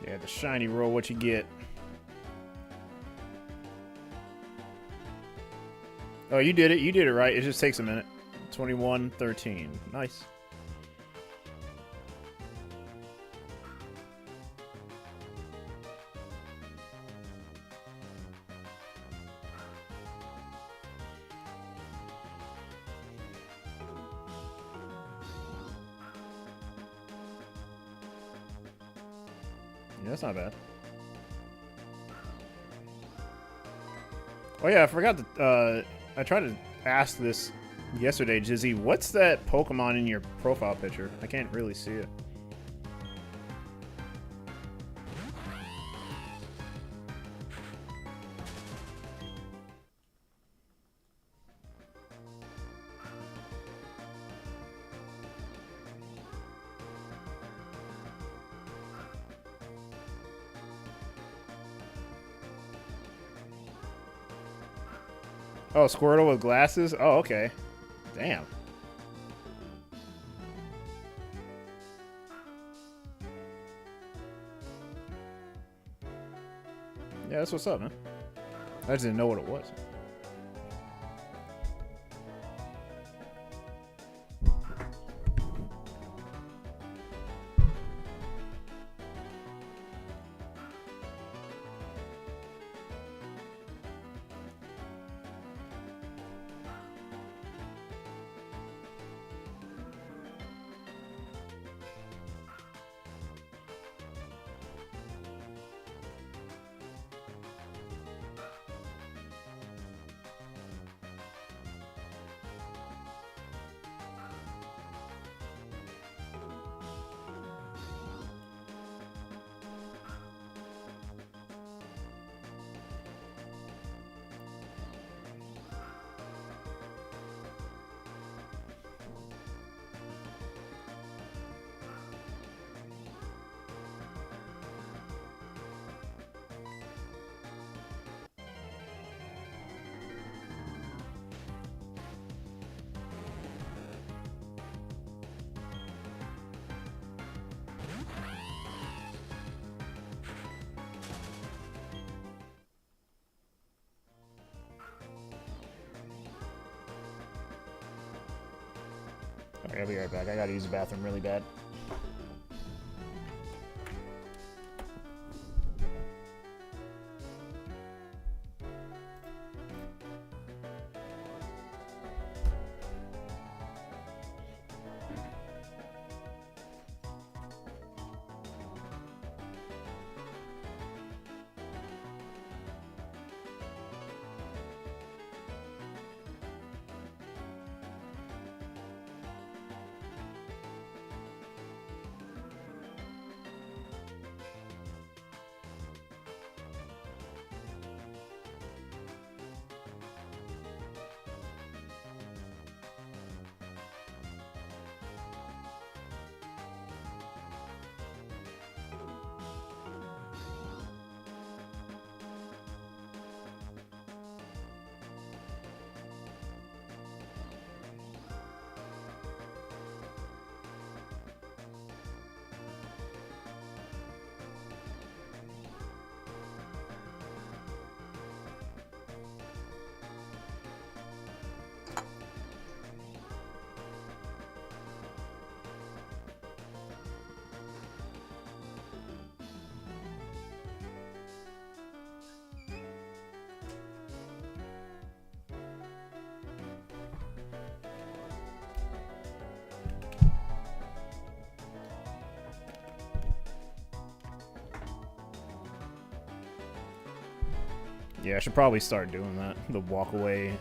Yeah, the shiny roll, what you get. Oh, you did it. You did it right. It just takes a minute. 21-13. Nice. Yeah, that's not bad. Oh yeah, I forgot to, I tried to ask this yesterday, Jizzy. What's that Pokemon in your profile picture? I can't really see it. Oh, Squirtle with glasses? Oh, okay. Damn. Yeah, that's what's up, man. I just didn't know what it was. Okay, I'll be right back. I gotta use the bathroom really bad. Yeah, I should probably start doing that. The walk away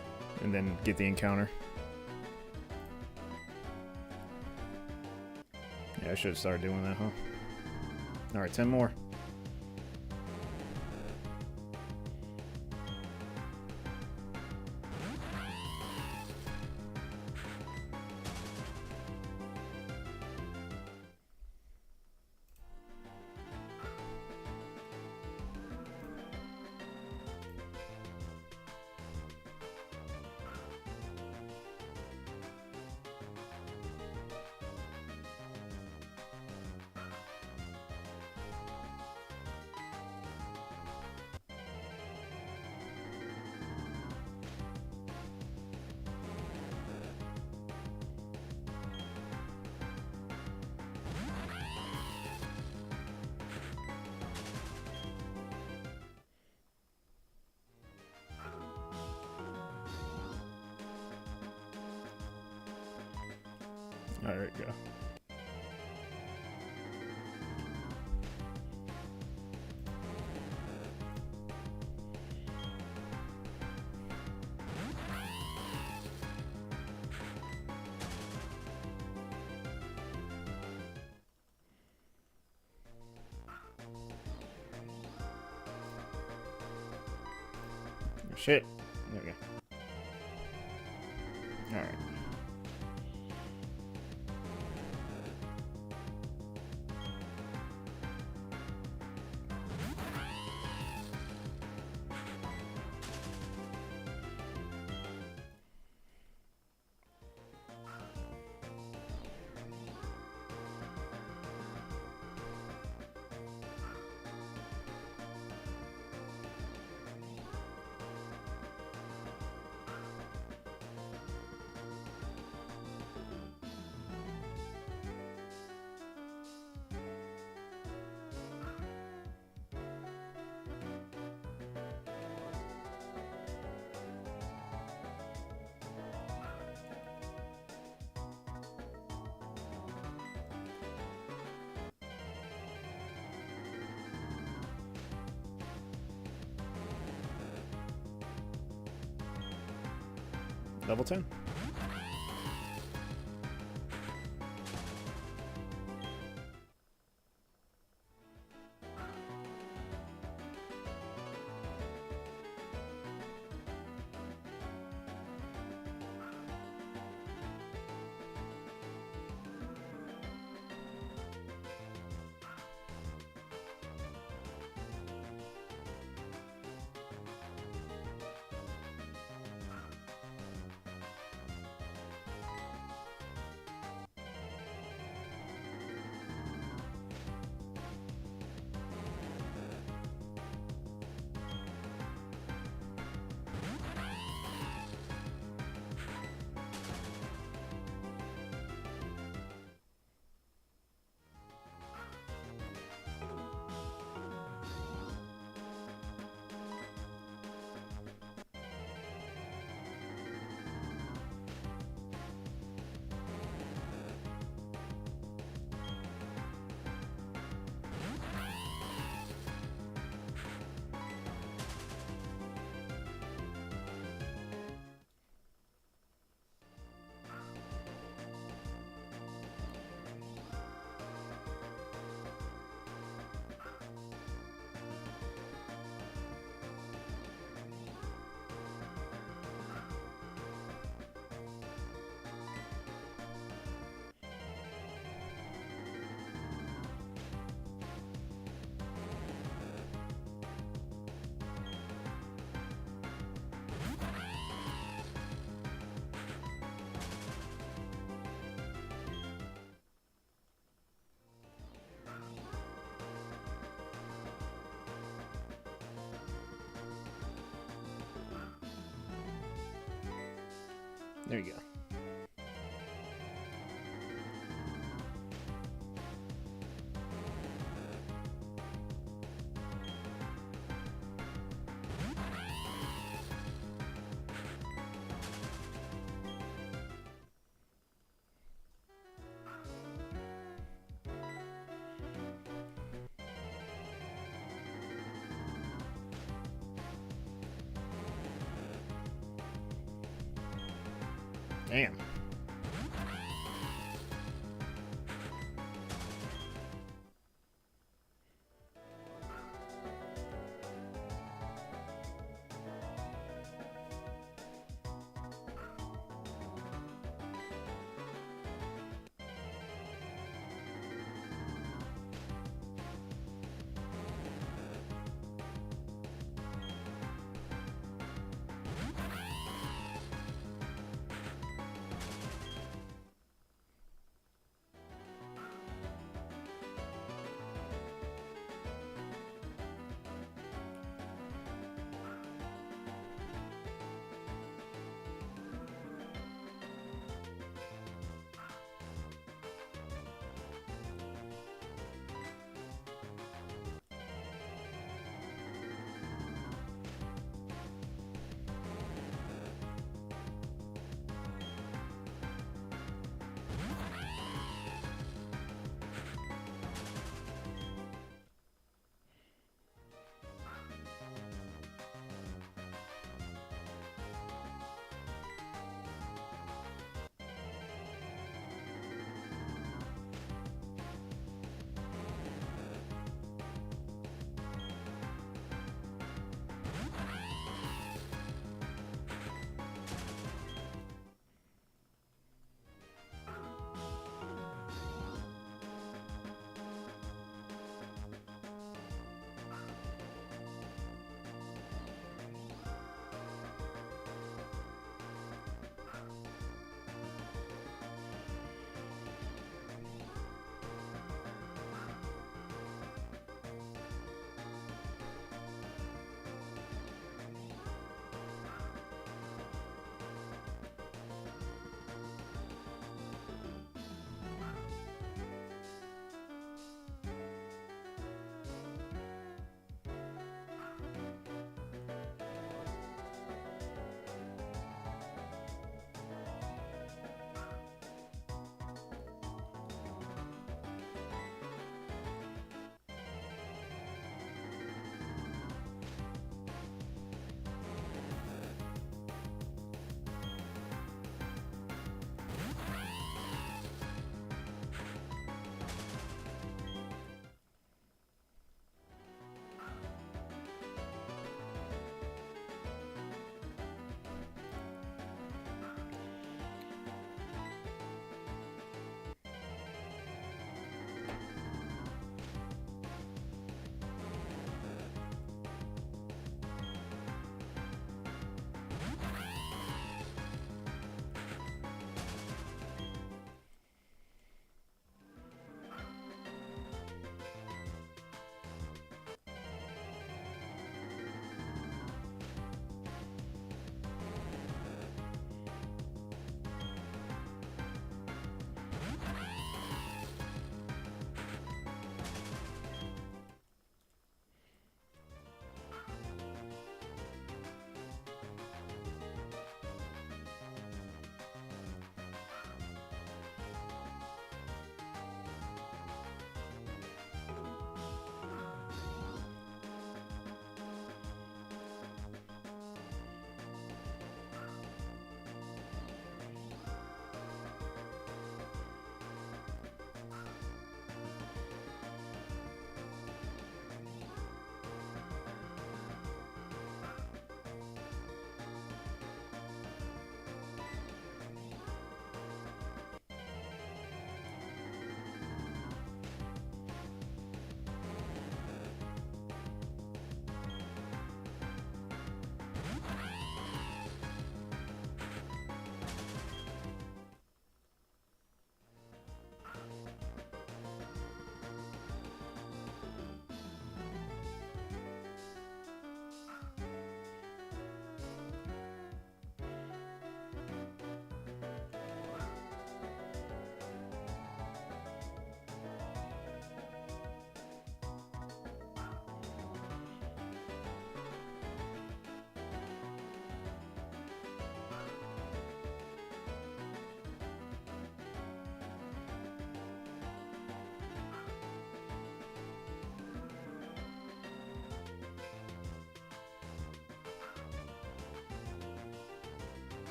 and then get the encounter. Yeah, I should have started doing that, huh? Alright, 10 more. Alright, go. Shit. There we go. Alright. Level 10. There you go. Damn.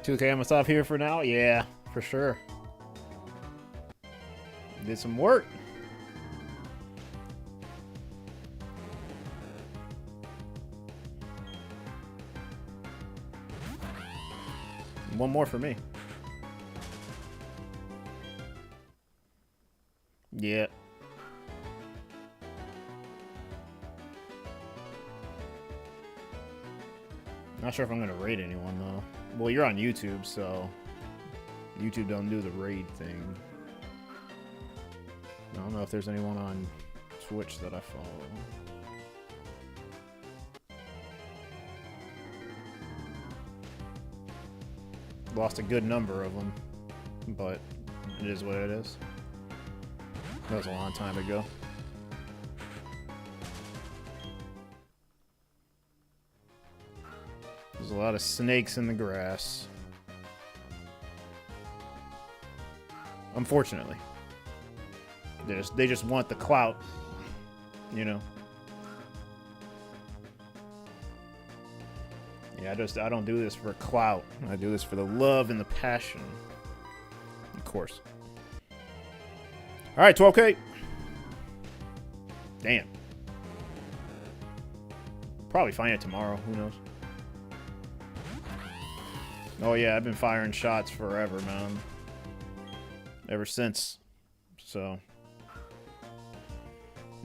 2K, I'm gonna stop here for now. Yeah, for sure. Did some work. One more for me. Yeah. Not sure if I'm gonna raid anyone though. Well, you're on YouTube, so YouTube don't do the raid thing. I don't know if there's anyone on Twitch that I follow. Lost a good number of them, but it is what it is. That was a long time ago. There's a lot of snakes in the grass. Unfortunately. They just want the clout, you know. Yeah, I don't do this for clout. I do this for the love and the passion. Of course. Alright, 12K. Damn. Probably find it tomorrow, who knows. Oh yeah, I've been firing shots forever, man. Ever since. So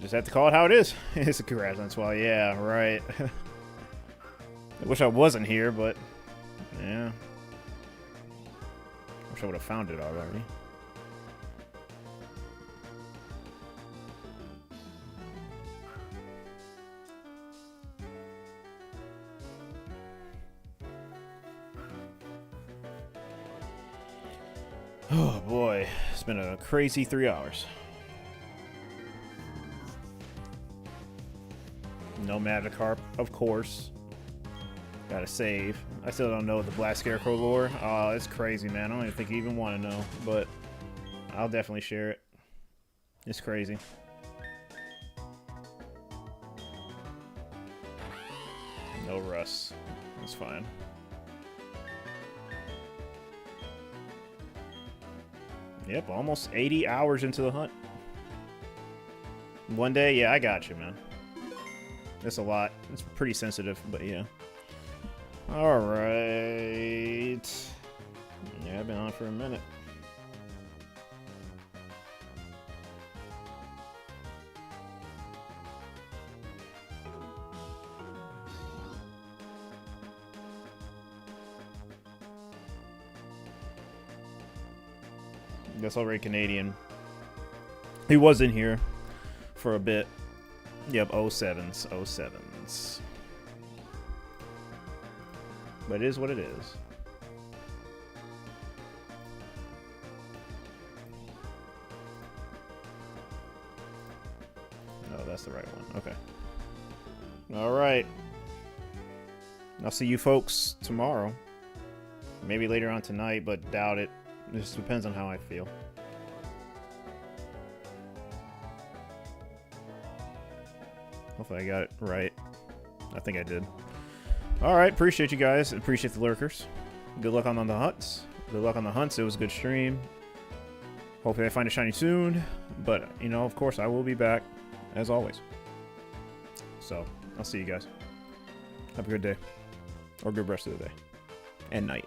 just have to call it how it is. It's a congrats, that's why. Yeah, right. I wish I wasn't here, but yeah. Wish I would have found it already. Oh boy, it's been a crazy 3 hours. No Magikarp, of course. Gotta save. I still don't know the Black Scarecrow lore. Oh, it's crazy, man. I don't even think you even want to know, but I'll definitely share it. It's crazy. No Russ. That's fine. Yep, almost 80 hours into the hunt. One day, yeah, I got you, man. That's a lot. It's pretty sensitive, but yeah. Alright. Yeah, I've been on for a minute. That's already Canadian. He was in here for a bit. Yep, 07s, 07s. But it is what it is. No, that's the right one. Okay. All right. I'll see you folks tomorrow. Maybe later on tonight, but doubt it. It just depends on how I feel. Hopefully I got it right. I think I did. Alright, appreciate you guys. Appreciate the lurkers. Good luck on the hunts. Good luck on the hunts. It was a good stream. Hopefully I find a shiny soon. But, you know, of course, I will be back, as always. So, I'll see you guys. Have a good day. Or good rest of the day. And night.